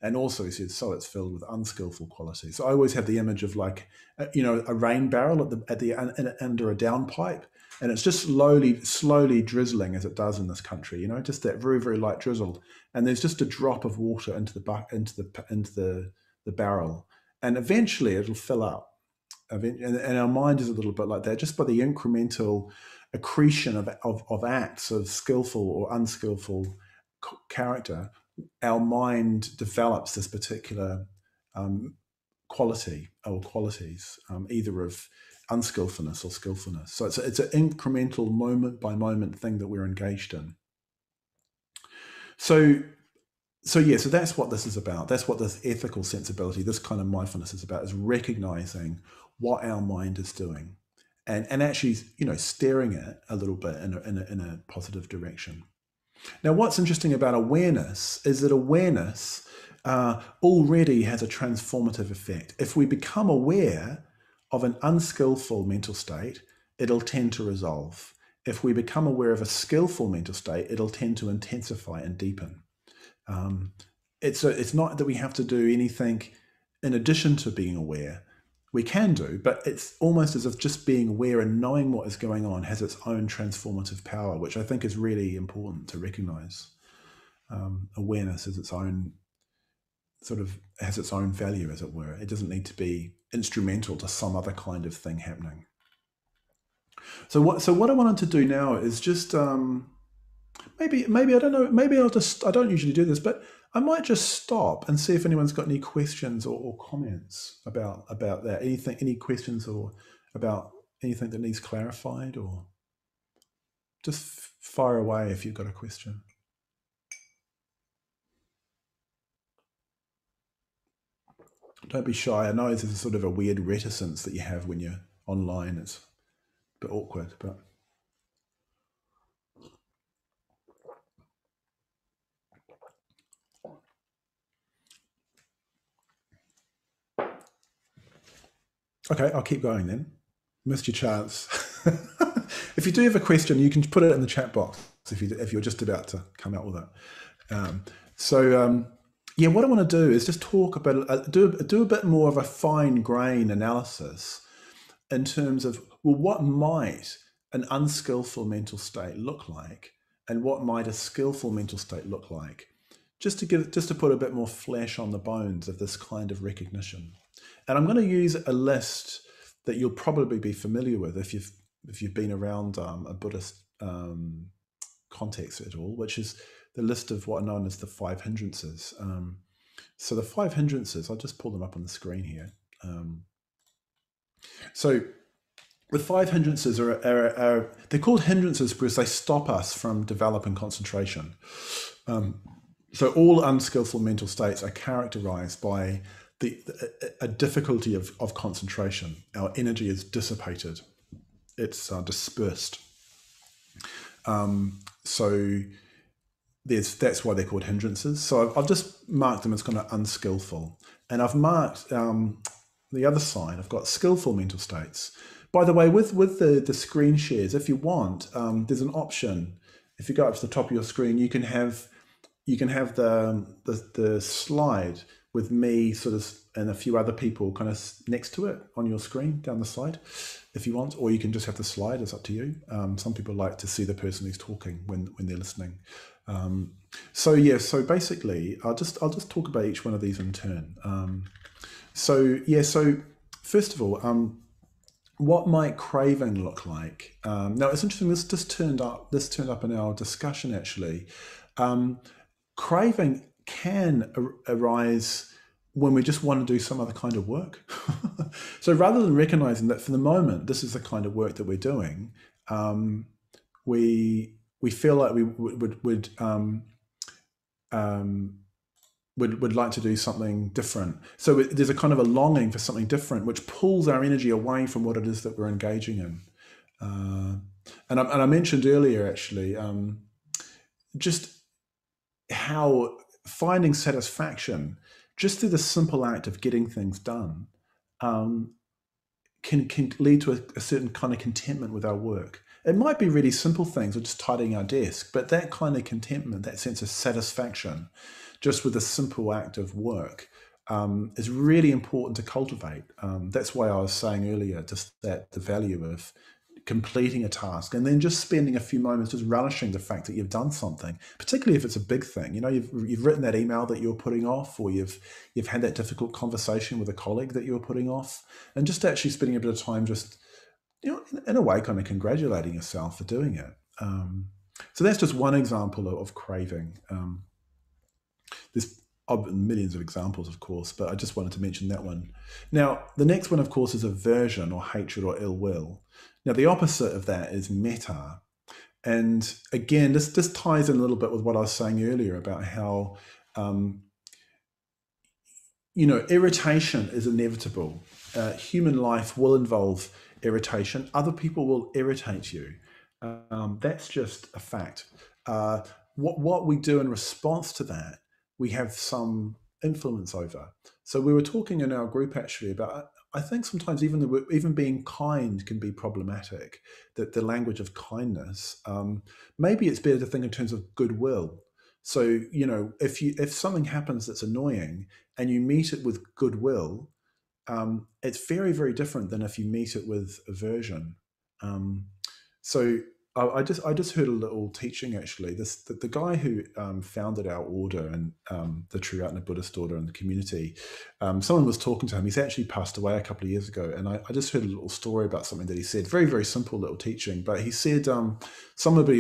And also, he says, so it's filled with unskillful qualities. So I always have the image of like, a rain barrel under a downpipe, and it's just slowly drizzling, as it does in this country. Just that very, very light drizzle, and there's just a drop of water into the barrel, and eventually it'll fill up. And our mind is a little bit like that, just by the incremental accretion of acts of skillful or unskillful character. Our mind develops this particular quality or qualities, either of unskillfulness or skillfulness. So it's an incremental, moment by moment thing that we're engaged in. So that's what this is about. That's what this ethical sensibility, this kind of mindfulness is about, is recognizing what our mind is doing, and actually, steering it a little bit in a positive direction. Now, what's interesting about awareness is that awareness already has a transformative effect. If we become aware of an unskillful mental state, it'll tend to resolve. If we become aware of a skillful mental state, it'll tend to intensify and deepen. It's not that we have to do anything in addition to being aware. We can do, but it's almost as if just being aware and knowing what is going on has its own transformative power, which I think is really important to recognize. Awareness is its own has its own value, as it were. It doesn't need to be instrumental to some other kind of thing happening. So what I wanted to do now is just maybe I don't know, maybe I don't usually do this, but I might just stop and see if anyone's got any questions or comments about that. Any questions or about anything that needs clarified, or just fire away if you've got a question. Don't be shy. I know there's sort of a weird reticence that you have when you're online. It's a bit awkward, but... Okay, I'll keep going then. Missed your chance. If you do have a question, you can put it in the chat box if you're just about to come out with it. Yeah, what I want to do is just talk about do a bit more of a fine grain analysis in terms of, well, what might an unskillful mental state look like, and what might a skillful mental state look like, just to put a bit more flesh on the bones of this kind of recognition. And I'm going to use a list that you'll probably be familiar with if you've been around a Buddhist context at all, which is the list of what are known as the 5 hindrances. So the 5 hindrances, I'll just pull them up on the screen here. So the 5 hindrances they're called hindrances because they stop us from developing concentration. So all unskillful mental states are characterized by a difficulty of concentration. Our energy is dissipated. It's dispersed. So that's why they're called hindrances. So I've just marked them as kind of unskillful. And I've marked the other side. I've got skillful mental states. By the way, with the screen shares, if you want, there's an option. If you go up to the top of your screen, you can have the slide with me sort of and a few other people kind of next to it on your screen down the side, if you want, or you can just have the slide. It's up to you. Some people like to see the person who's talking when they're listening. So basically, I'll just talk about each one of these in turn. So first of all, what might craving look like? Now it's interesting. This turned up in our discussion actually. Craving can arise when we just want to do some other kind of work. So rather than recognizing that for the moment this is the kind of work that we're doing, we feel like we would like to do something different. So there's a kind of a longing for something different, which pulls our energy away from what it is that we're engaging in. And I mentioned earlier actually, just how finding satisfaction just through the simple act of getting things done can lead to a certain kind of contentment with our work. It might be really simple things, or just tidying our desk, but that kind of contentment, that sense of satisfaction, just with a simple act of work, is really important to cultivate. That's why I was saying earlier, just that the value of completing a task and then just spending a few moments just relishing the fact that you've done something, particularly if it's a big thing. You know, you've written that email that you're putting off, or you've had that difficult conversation with a colleague that you're putting off, and just actually spending a bit of time just, you know, in a way, kind of congratulating yourself for doing it. So that's just one example of craving. There's millions of examples, of course, but I just wanted to mention that one. Now, the next one, of course, is aversion or hatred or ill will. Now, the opposite of that is metta. And again, this ties in a little bit with what I was saying earlier about how, irritation is inevitable. Human life will involve irritation. Other people will irritate you. That's just a fact. What we do in response to that, we have some influence over. So we were talking in our group actually about, I think sometimes even being kind can be problematic, that the language of kindness, maybe it's better to think in terms of goodwill. So, if something happens that's annoying and you meet it with goodwill, it's very, very different than if you meet it with aversion. Um, so I just heard a little teaching actually. The guy who founded our order and the Triratna Buddhist order and the community, someone was talking to him. He's actually passed away a couple of years ago, and I just heard a little story about something that he said. Very, very simple little teaching, but he said somebody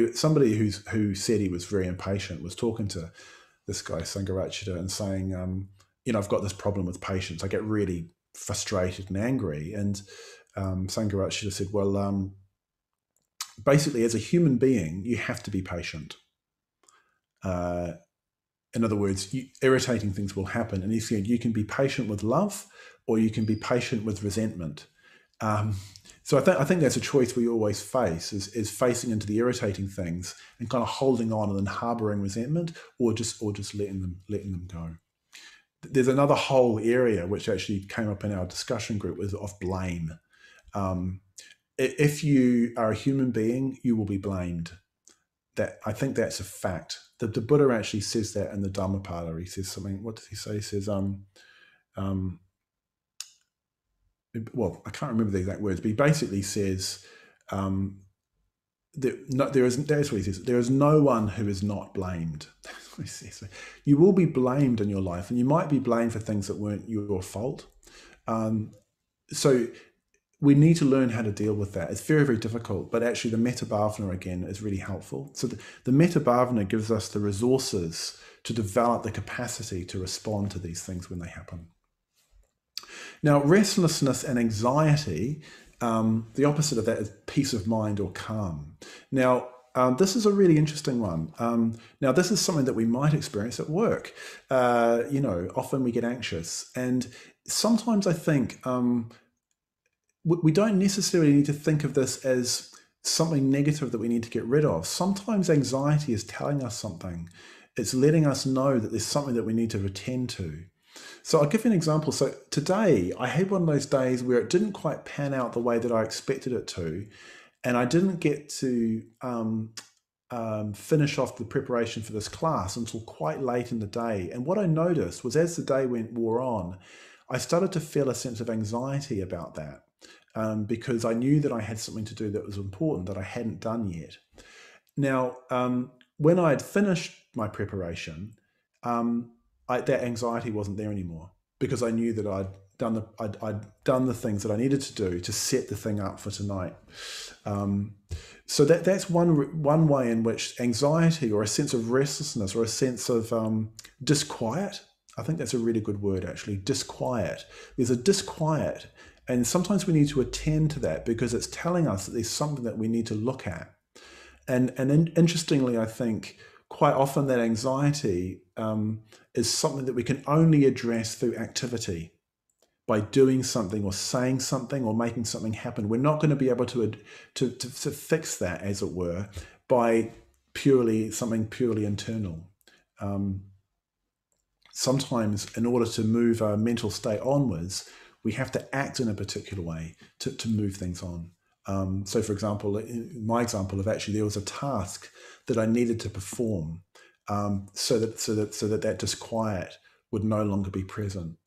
who said he was very impatient was talking to this guy Sangharakshita and saying, I've got this problem with patience. I get really frustrated and angry, and Sangharakshita said, well. Basically, as a human being, you have to be patient. In other words, irritating things will happen. And he said, you can be patient with love or you can be patient with resentment. So I think that's a choice we always face, is facing into the irritating things and kind of holding on and then harboring resentment, or just letting them go. There's another whole area which actually came up in our discussion group, was of blame. If you are a human being, you will be blamed. I think that's a fact. The Buddha actually says that in the Dhammapada. He says something. What does he say? He says, well, I can't remember the exact words, but he basically says, that's what he says. There is no one who is not blamed. That's what he says. You will be blamed in your life, and you might be blamed for things that weren't your fault. So we need to learn how to deal with that. It's very, very difficult, but actually the metta bhavana, again, is really helpful. So the metta bhavana gives us the resources to develop the capacity to respond to these things when they happen. Now, restlessness and anxiety, the opposite of that is peace of mind or calm. Now, this is a really interesting one. Now, this is something that we might experience at work. Often we get anxious, and sometimes I think we don't necessarily need to think of this as something negative that we need to get rid of. Sometimes anxiety is telling us something. It's letting us know that there's something that we need to attend to. So I'll give you an example. So today I had one of those days where it didn't quite pan out the way that I expected it to, and I didn't get to finish off the preparation for this class until quite late in the day. And what I noticed was, as the day wore on, I started to feel a sense of anxiety about that. Because I knew that I had something to do that was important that I hadn't done yet. Now, when I had finished my preparation, that anxiety wasn't there anymore, because I knew that I'd done the things that I needed to do to set the thing up for tonight. So that's one way in which anxiety, or a sense of restlessness, or a sense of disquiet, I think that's a really good word actually, disquiet. There's a disquiet. And sometimes we need to attend to that, because it's telling us that there's something that we need to look at. And interestingly, I think quite often that anxiety is something that we can only address through activity, by doing something or saying something or making something happen. We're not going to be able to fix that, as it were, by something purely internal. Sometimes, in order to move our mental state onwards, we have to act in a particular way to move things on. So, for example, in my example of actually, there was a task that I needed to perform, so that disquiet would no longer be present.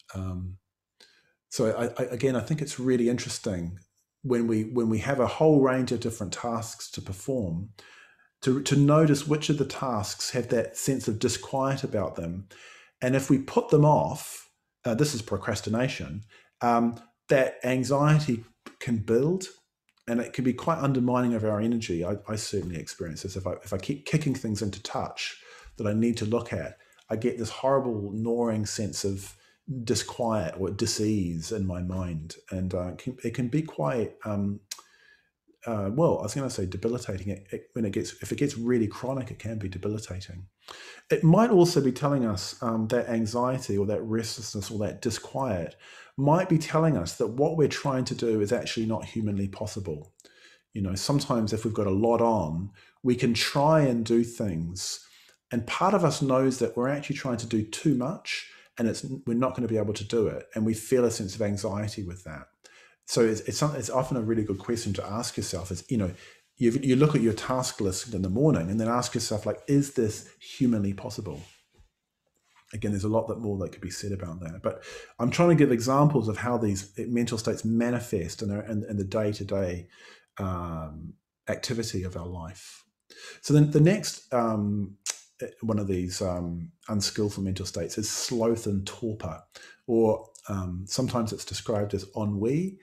So, I think it's really interesting when we have a whole range of different tasks to perform, to notice which of the tasks have that sense of disquiet about them, and if we put them off, this is procrastination. That anxiety can build, and it can be quite undermining of our energy. I certainly experience this. If I keep kicking things into touch that I need to look at, I get this horrible gnawing sense of disquiet or dis-ease in my mind, and it can be quite I was going to say debilitating. If it gets really chronic, it can be debilitating. It might also be telling us that anxiety or that restlessness or that disquiet might be telling us that what we're trying to do is actually not humanly possible. Sometimes if we've got a lot on, we can try and do things, and part of us knows that we're actually trying to do too much, and we're not going to be able to do it, and we feel a sense of anxiety with that. So it's often a really good question to ask yourself is, you look at your task list in the morning and then ask yourself, like, is this humanly possible? Again, there's a lot more that could be said about that. But I'm trying to give examples of how these mental states manifest in the day-to-day activity of our life. So then the next one of these unskillful mental states is sloth and torpor, or sometimes it's described as ennui.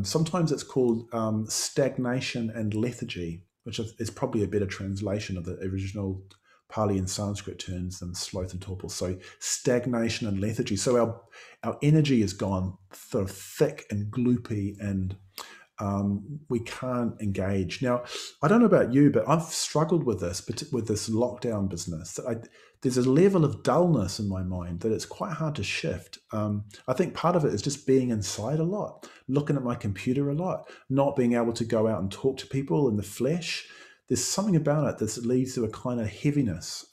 Sometimes it's called stagnation and lethargy, which is probably a better translation of the original Pali and Sanskrit terms than sloth and torpor. So stagnation and lethargy. So our energy is gone sort of thick and gloopy, and we can't engage. Now, I don't know about you, but I've struggled with this lockdown business. That there's a level of dullness in my mind that it's quite hard to shift. I think part of it is just being inside a lot, looking at my computer a lot, not being able to go out and talk to people in the flesh. There's something about it that leads to a kind of heaviness,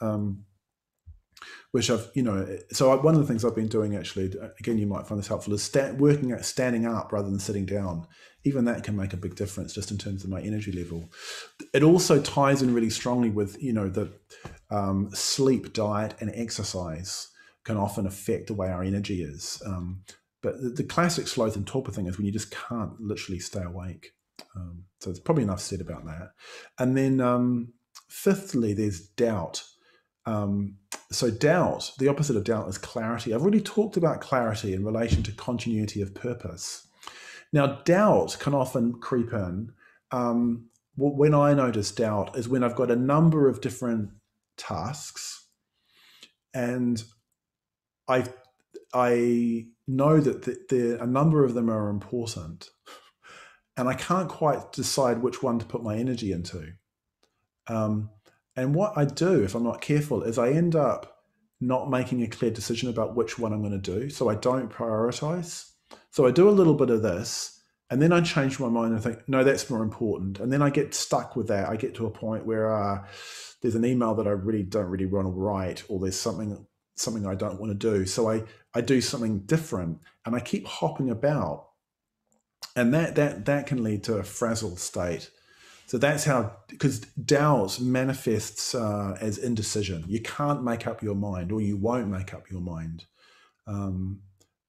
which one of the things I've been doing, actually, again, you might find this helpful, is working at standing up rather than sitting down. Even that can make a big difference just in terms of my energy level. It also ties in really strongly with, the sleep, diet, and exercise can often affect the way our energy is. But the classic sloth and torpor thing is when you just can't literally stay awake. So there's probably enough said about that. And then fifthly, there's doubt. So doubt, the opposite of doubt is clarity. I've already talked about clarity in relation to continuity of purpose. Now, doubt can often creep in. When I notice doubt is when I've got a number of different tasks, and I know that a number of them are important, and I can't quite decide which one to put my energy into. And what I do, if I'm not careful, is I end up not making a clear decision about which one I'm going to do. So I don't prioritize. So I do a little bit of this, and then I change my mind and think, no, that's more important. And then I get stuck with that. I get to a point where there's an email that I don't really want to write, or there's something I don't want to do. So I do something different, and I keep hopping about. And that can lead to a frazzled state. So that's how, because doubt manifests as indecision. You can't make up your mind, or you won't make up your mind.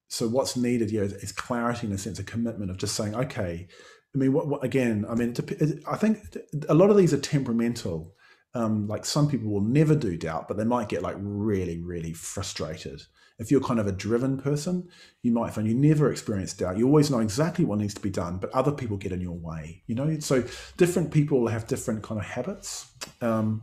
So what's needed here is clarity, in a sense, a commitment of just saying, okay. I mean, I think a lot of these are temperamental. Like some people will never do doubt, but they might get like really, really frustrated. If you're kind of a driven person, you might find you never experience doubt. You always know exactly what needs to be done, but other people get in your way, So different people have different kind of habits, and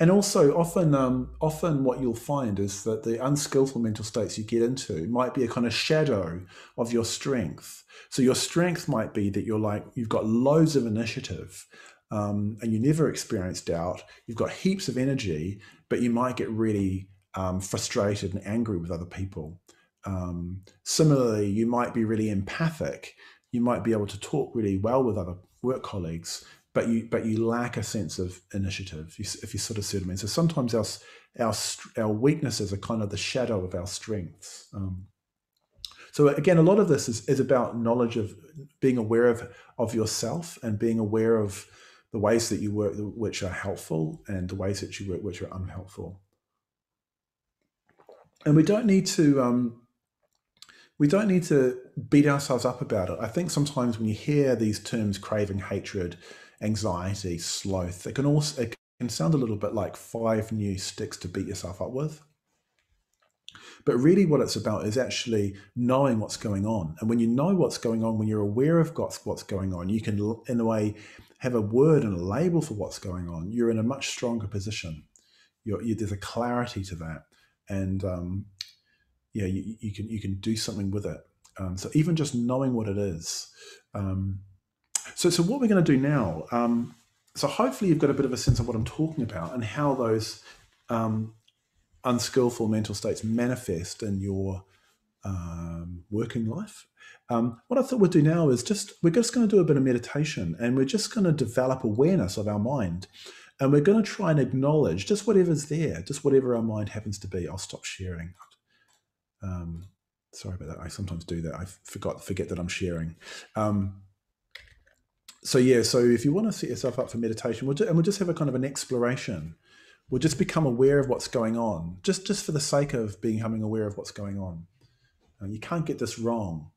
also often what you'll find is that the unskillful mental states you get into might be a kind of shadow of your strength. So your strength might be that you've got loads of initiative, and you never experience doubt. You've got heaps of energy, but you might get really frustrated and angry with other people. Similarly, you might be really empathic. You might be able to talk really well with other work colleagues, but you lack a sense of initiative, if you sort of see what I mean. So sometimes our weaknesses are kind of the shadow of our strengths. So again, a lot of this is about knowledge of being aware of yourself, and being aware of the ways that you work which are helpful, and the ways that you work which are unhelpful. And we don't need to beat ourselves up about it. I think sometimes when you hear these terms, craving, hatred, anxiety, sloth, it can sound a little bit like 5 new sticks to beat yourself up with. But really what it's about is actually knowing what's going on. And when you know what's going on, when you're aware of what's going on, you can, in a way, have a word and a label for what's going on. You're in a much stronger position. There's a clarity to that. And you can do something with it. So even just knowing what it is. So what we're going to do now, so hopefully you've got a bit of a sense of what I'm talking about, and how those unskillful mental states manifest in your working life. What I thought we'd do now is we're just going to do a bit of meditation, and we're just going to develop awareness of our mind. And we're going to try and acknowledge just whatever's there, just whatever our mind happens to be. I'll stop sharing. Sorry about that. I sometimes do that. I forget that I'm sharing. So if you want to set yourself up for meditation, we'll just have a kind of an exploration. We'll just become aware of what's going on, just for the sake of becoming aware of what's going on. You can't get this wrong.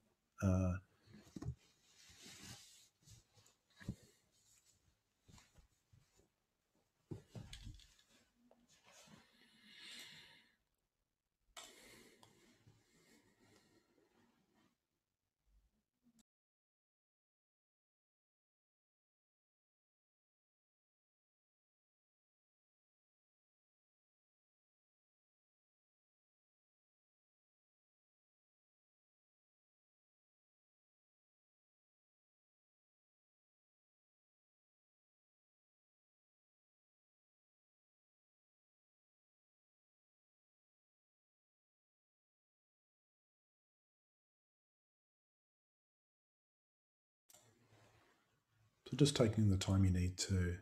So just taking the time you need to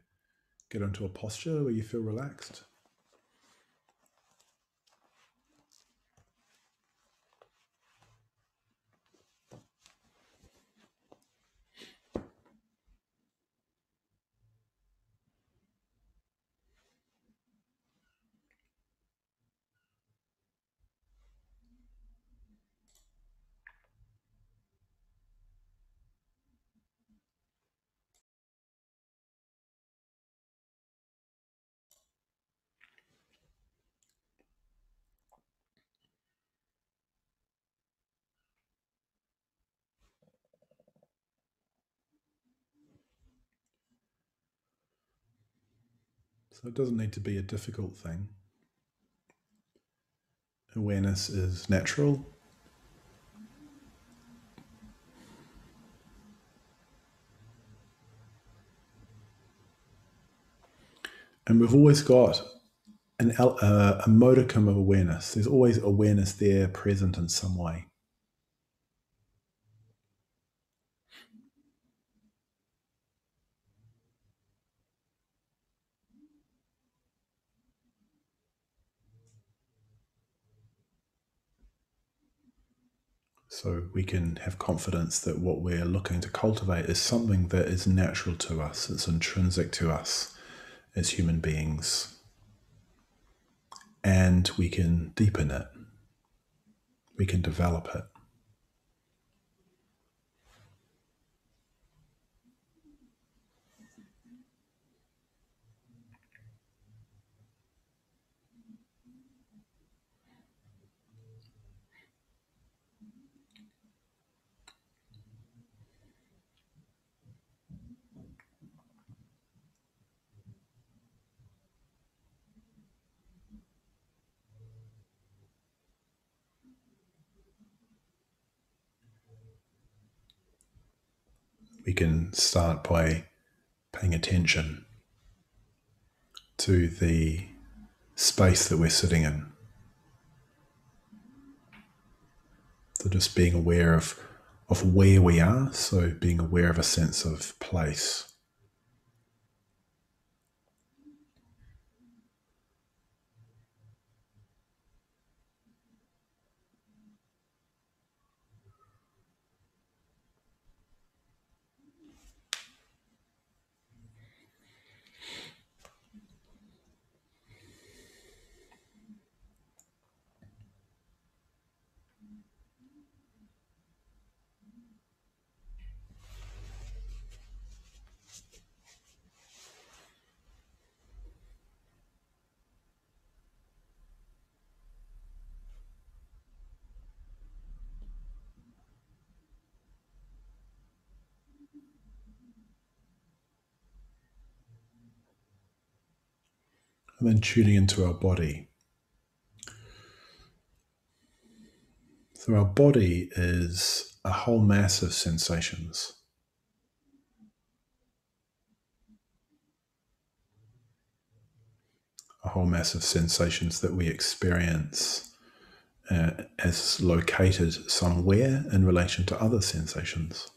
get into a posture where you feel relaxed. So it doesn't need to be a difficult thing. Awareness is natural. And we've always got a modicum of awareness. There's always awareness there, present in some way. So we can have confidence that what we're looking to cultivate is something that is natural to us, it's intrinsic to us as human beings. And we can deepen it. We can develop it. We can start by paying attention to the space that we're sitting in. So just being aware of where we are, so being aware of a sense of place. And then tuning into our body. So our body is a whole mass of sensations. A whole mass of sensations that we experience as located somewhere in relation to other sensations.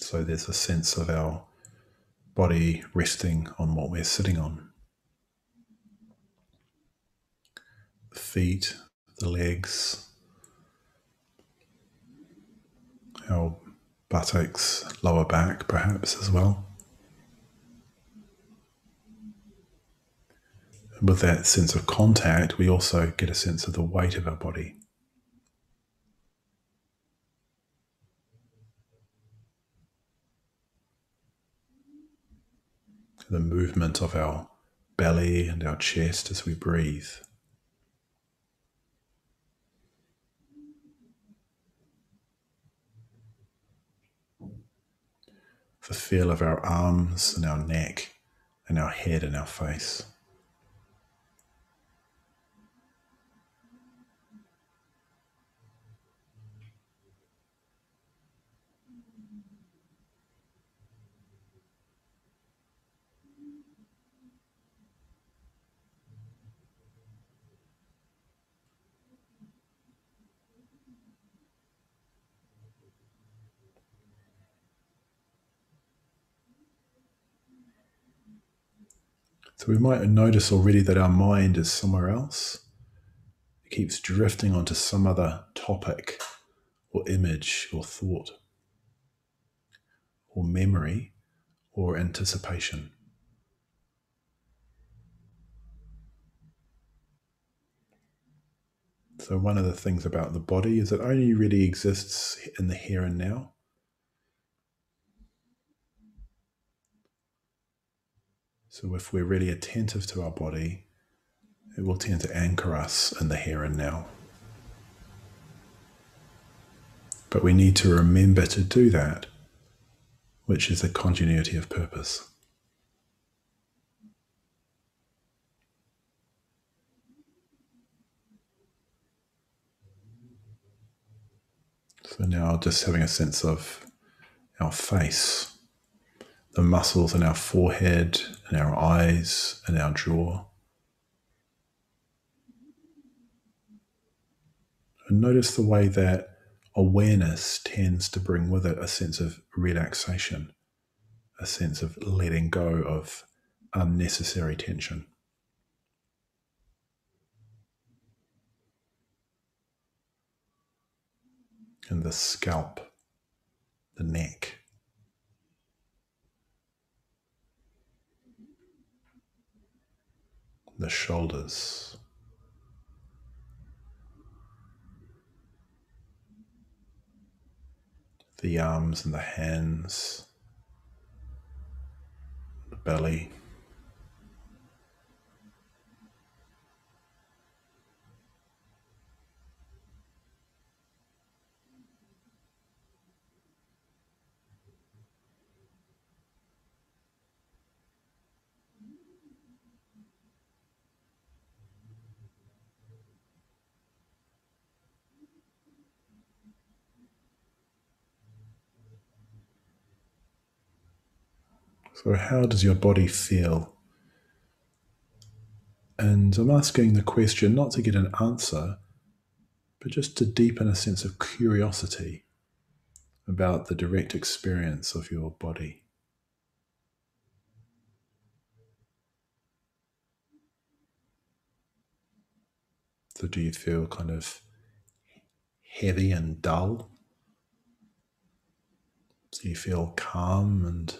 So there's a sense of our body resting on what we're sitting on. The feet, the legs, our buttocks, lower back perhaps as well. And with that sense of contact, we also get a sense of the weight of our body. The movement of our belly and our chest as we breathe. The feel of our arms and our neck and our head and our face. So we might notice already that our mind is somewhere else. It keeps drifting onto some other topic or image or thought or memory or anticipation. So one of the things about the body is it only really exists in the here and now. So if we're really attentive to our body, it will tend to anchor us in the here and now. But we need to remember to do that, which is the continuity of purpose. So now just having a sense of our face, the muscles in our forehead and our eyes and our jaw. And notice the way that awareness tends to bring with it a sense of relaxation, a sense of letting go of unnecessary tension. And the scalp, the neck, the shoulders, the arms and the hands, the belly. So how does your body feel? And I'm asking the question not to get an answer, but just to deepen a sense of curiosity about the direct experience of your body. So do you feel kind of heavy and dull? Do you feel calm and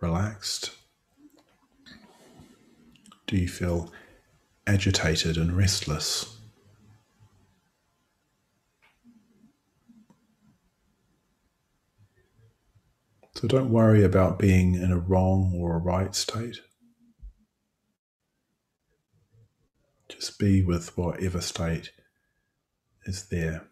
relaxed? Do you feel agitated and restless? So don't worry about being in a wrong or a right state. Just be with whatever state is there.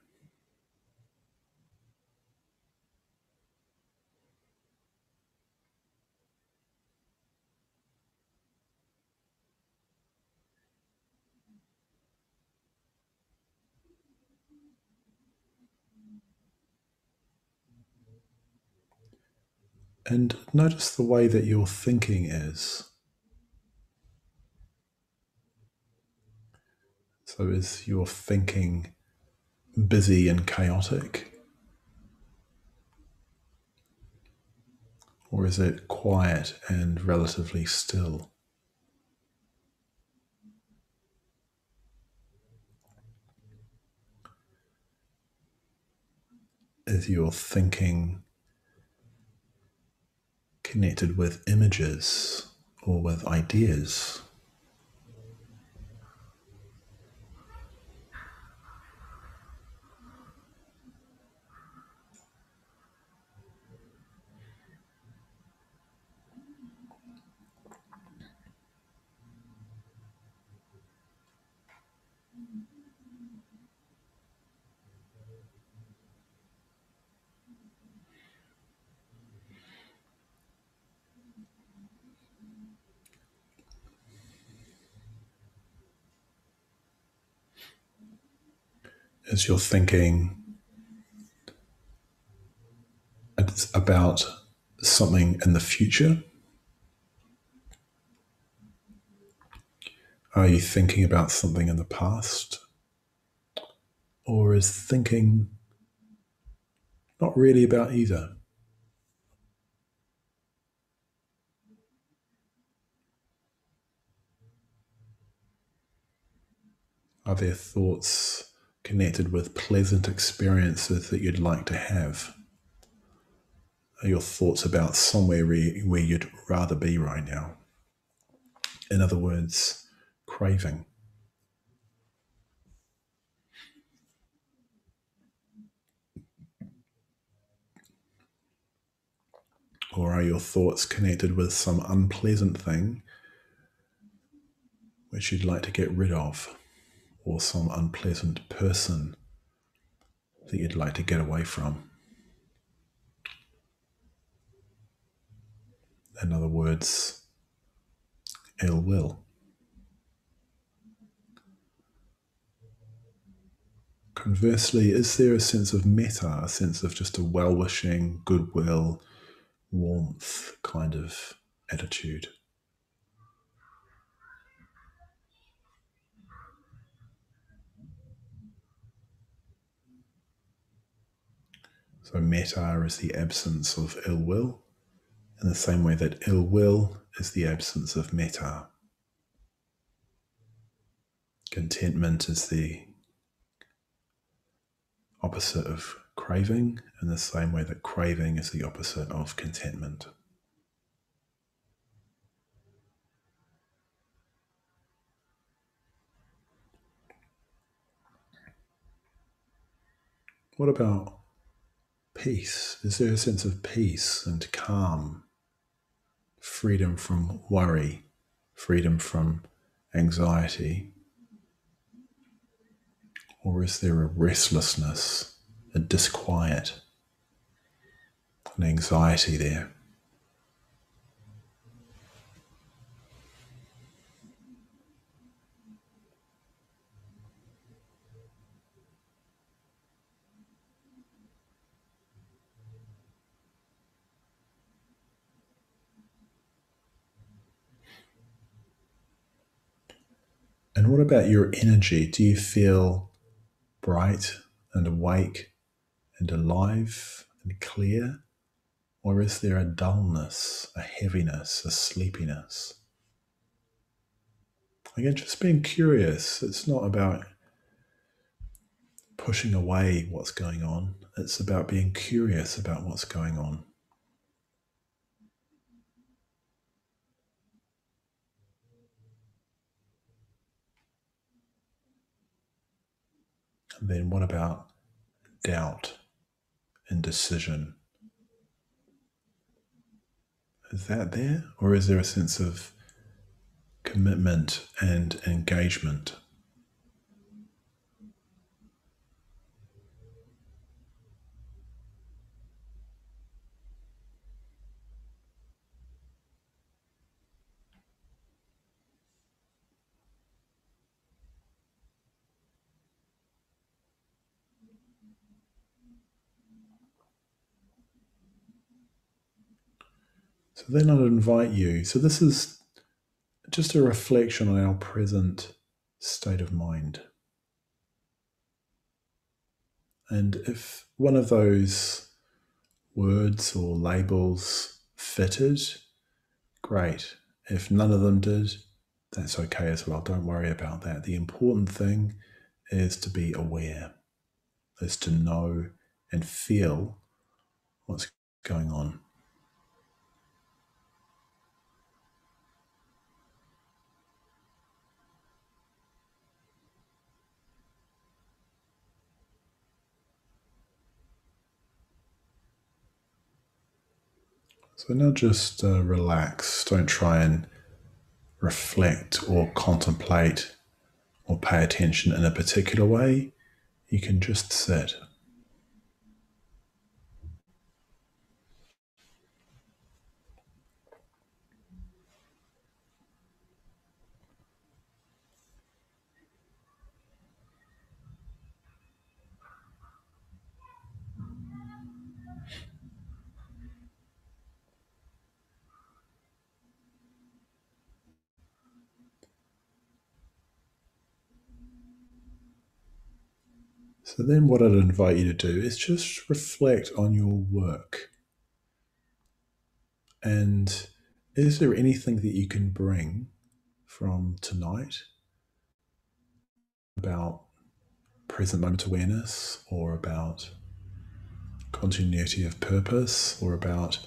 And notice the way that your thinking is. So is your thinking busy and chaotic? Or is it quiet and relatively still? Is your thinking connected with images or with ideas? Is your thinking about something in the future? Are you thinking about something in the past? Or is thinking not really about either? Are there thoughts connected with pleasant experiences that you'd like to have? Are your thoughts about somewhere where you'd rather be right now? In other words, craving. Or are your thoughts connected with some unpleasant thing which you'd like to get rid of, or some unpleasant person that you'd like to get away from? In other words, ill will. Conversely, is there a sense of metta, a sense of just a well-wishing, goodwill, warmth kind of attitude? So metta is the absence of ill will, in the same way that ill will is the absence of metta. Contentment is the opposite of craving, in the same way that craving is the opposite of contentment. What about peace? Is there a sense of peace and calm, freedom from worry, freedom from anxiety? Or is there a restlessness, a disquiet, an anxiety there? And what about your energy? Do you feel bright and awake and alive and clear? Or is there a dullness, a heaviness, a sleepiness? Again, just being curious. It's not about pushing away what's going on. It's about being curious about what's going on. And then what about doubt, indecision? Is that there? Or is there a sense of commitment and engagement? So then I'd invite you. So this is just a reflection on our present state of mind. And if one of those words or labels fitted, great. If none of them did, that's okay as well. Don't worry about that. The important thing is to be aware, is to know and feel what's going on. So now just relax. Don't try and reflect or contemplate or pay attention in a particular way. You can just sit. So then what I'd invite you to do is just reflect on your work. And is there anything that you can bring from tonight about present moment awareness, or about continuity of purpose, or about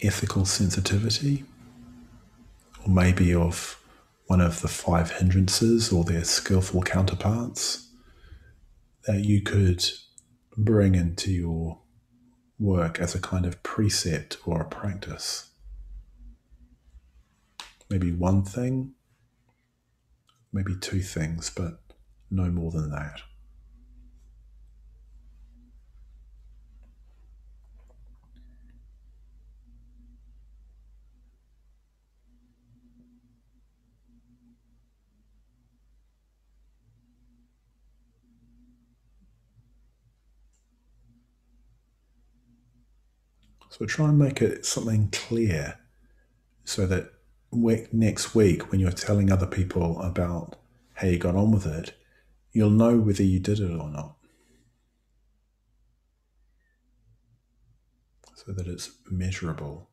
ethical sensitivity, or maybe of one of the 5 hindrances or their skillful counterparts that you could bring into your work as a kind of precept or a practice? Maybe one thing, maybe 2 things, but no more than that. So try and make it something clear so that next week when you're telling other people about how you got on with it, you'll know whether you did it or not, so that it's measurable.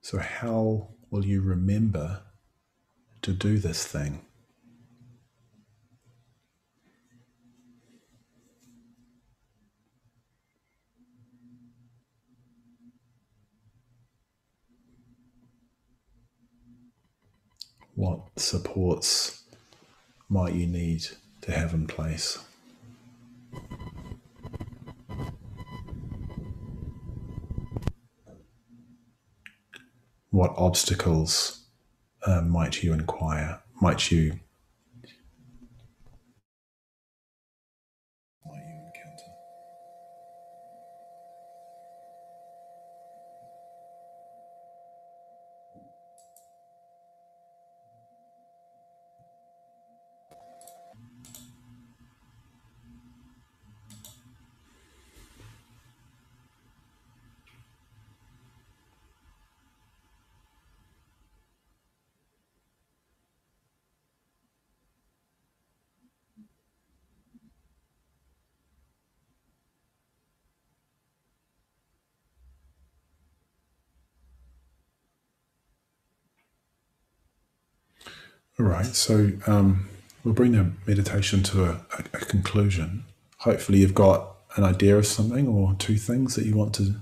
So how will you remember to do this thing? What supports might you need to have in place? What obstacles might you encounter? All right, so we'll bring the meditation to a conclusion. Hopefully you've got an idea of something or 2 things that you want to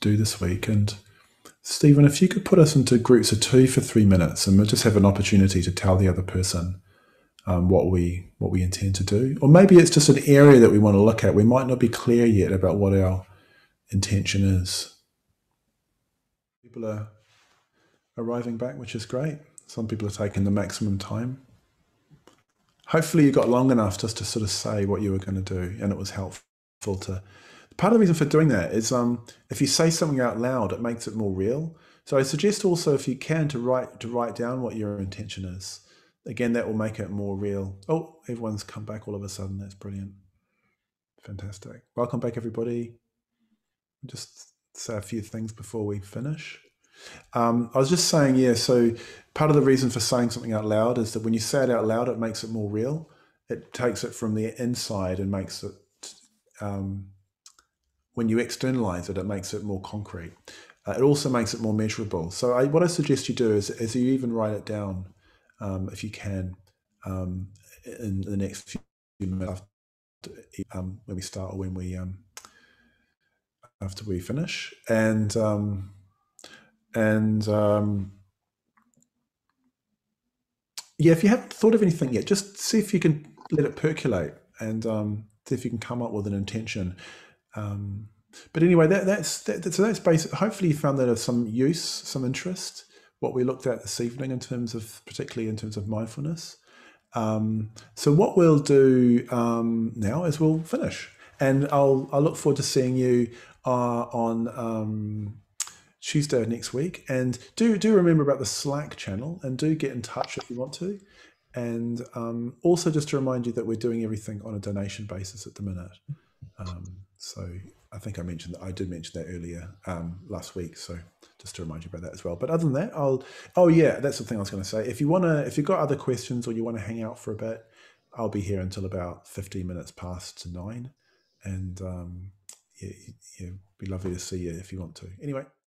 do this week. And Stephen, if you could put us into groups of 2 for 3 minutes, and we'll just have an opportunity to tell the other person what we intend to do. Or maybe it's just an area that we want to look at. We might not be clear yet about what our intention is. People are arriving back, which is great. Some people are taking the maximum time. Hopefully you got long enough just to sort of say what you were going to do, and it was helpful to... Part of the reason for doing that is if you say something out loud, it makes it more real. So I suggest also, if you can, to write down what your intention is. Again, that will make it more real. Oh, everyone's come back all of a sudden. That's brilliant. Fantastic. Welcome back, everybody. Just say a few things before we finish. I was just saying, so part of the reason for saying something out loud is that when you say it out loud, it makes it more real. it takes it from the inside and makes it, when you externalize it, it makes it more concrete. It also makes it more measurable. So what I suggest you do is you even write it down, if you can, in the next few minutes when we start, or when we after we finish, and yeah, if you haven't thought of anything yet, just see if you can let it percolate, and see if you can come up with an intention. But anyway, that's basic. Hopefully you found that of some use, some interest, what we looked at this evening particularly in terms of mindfulness. So what we'll do now is we'll finish, and I'll look forward to seeing you on Tuesday of next week. And do remember about the Slack channel, and do get in touch if you want to. And also just to remind you that we're doing everything on a donation basis at the minute. So I think I did mention that earlier last week. So just to remind you about that as well. But other than that, that's the thing I was going to say. If you've got other questions, or you want to hang out for a bit, I'll be here until about 15 minutes past 9. And it'd be lovely to see you if you want to. Anyway,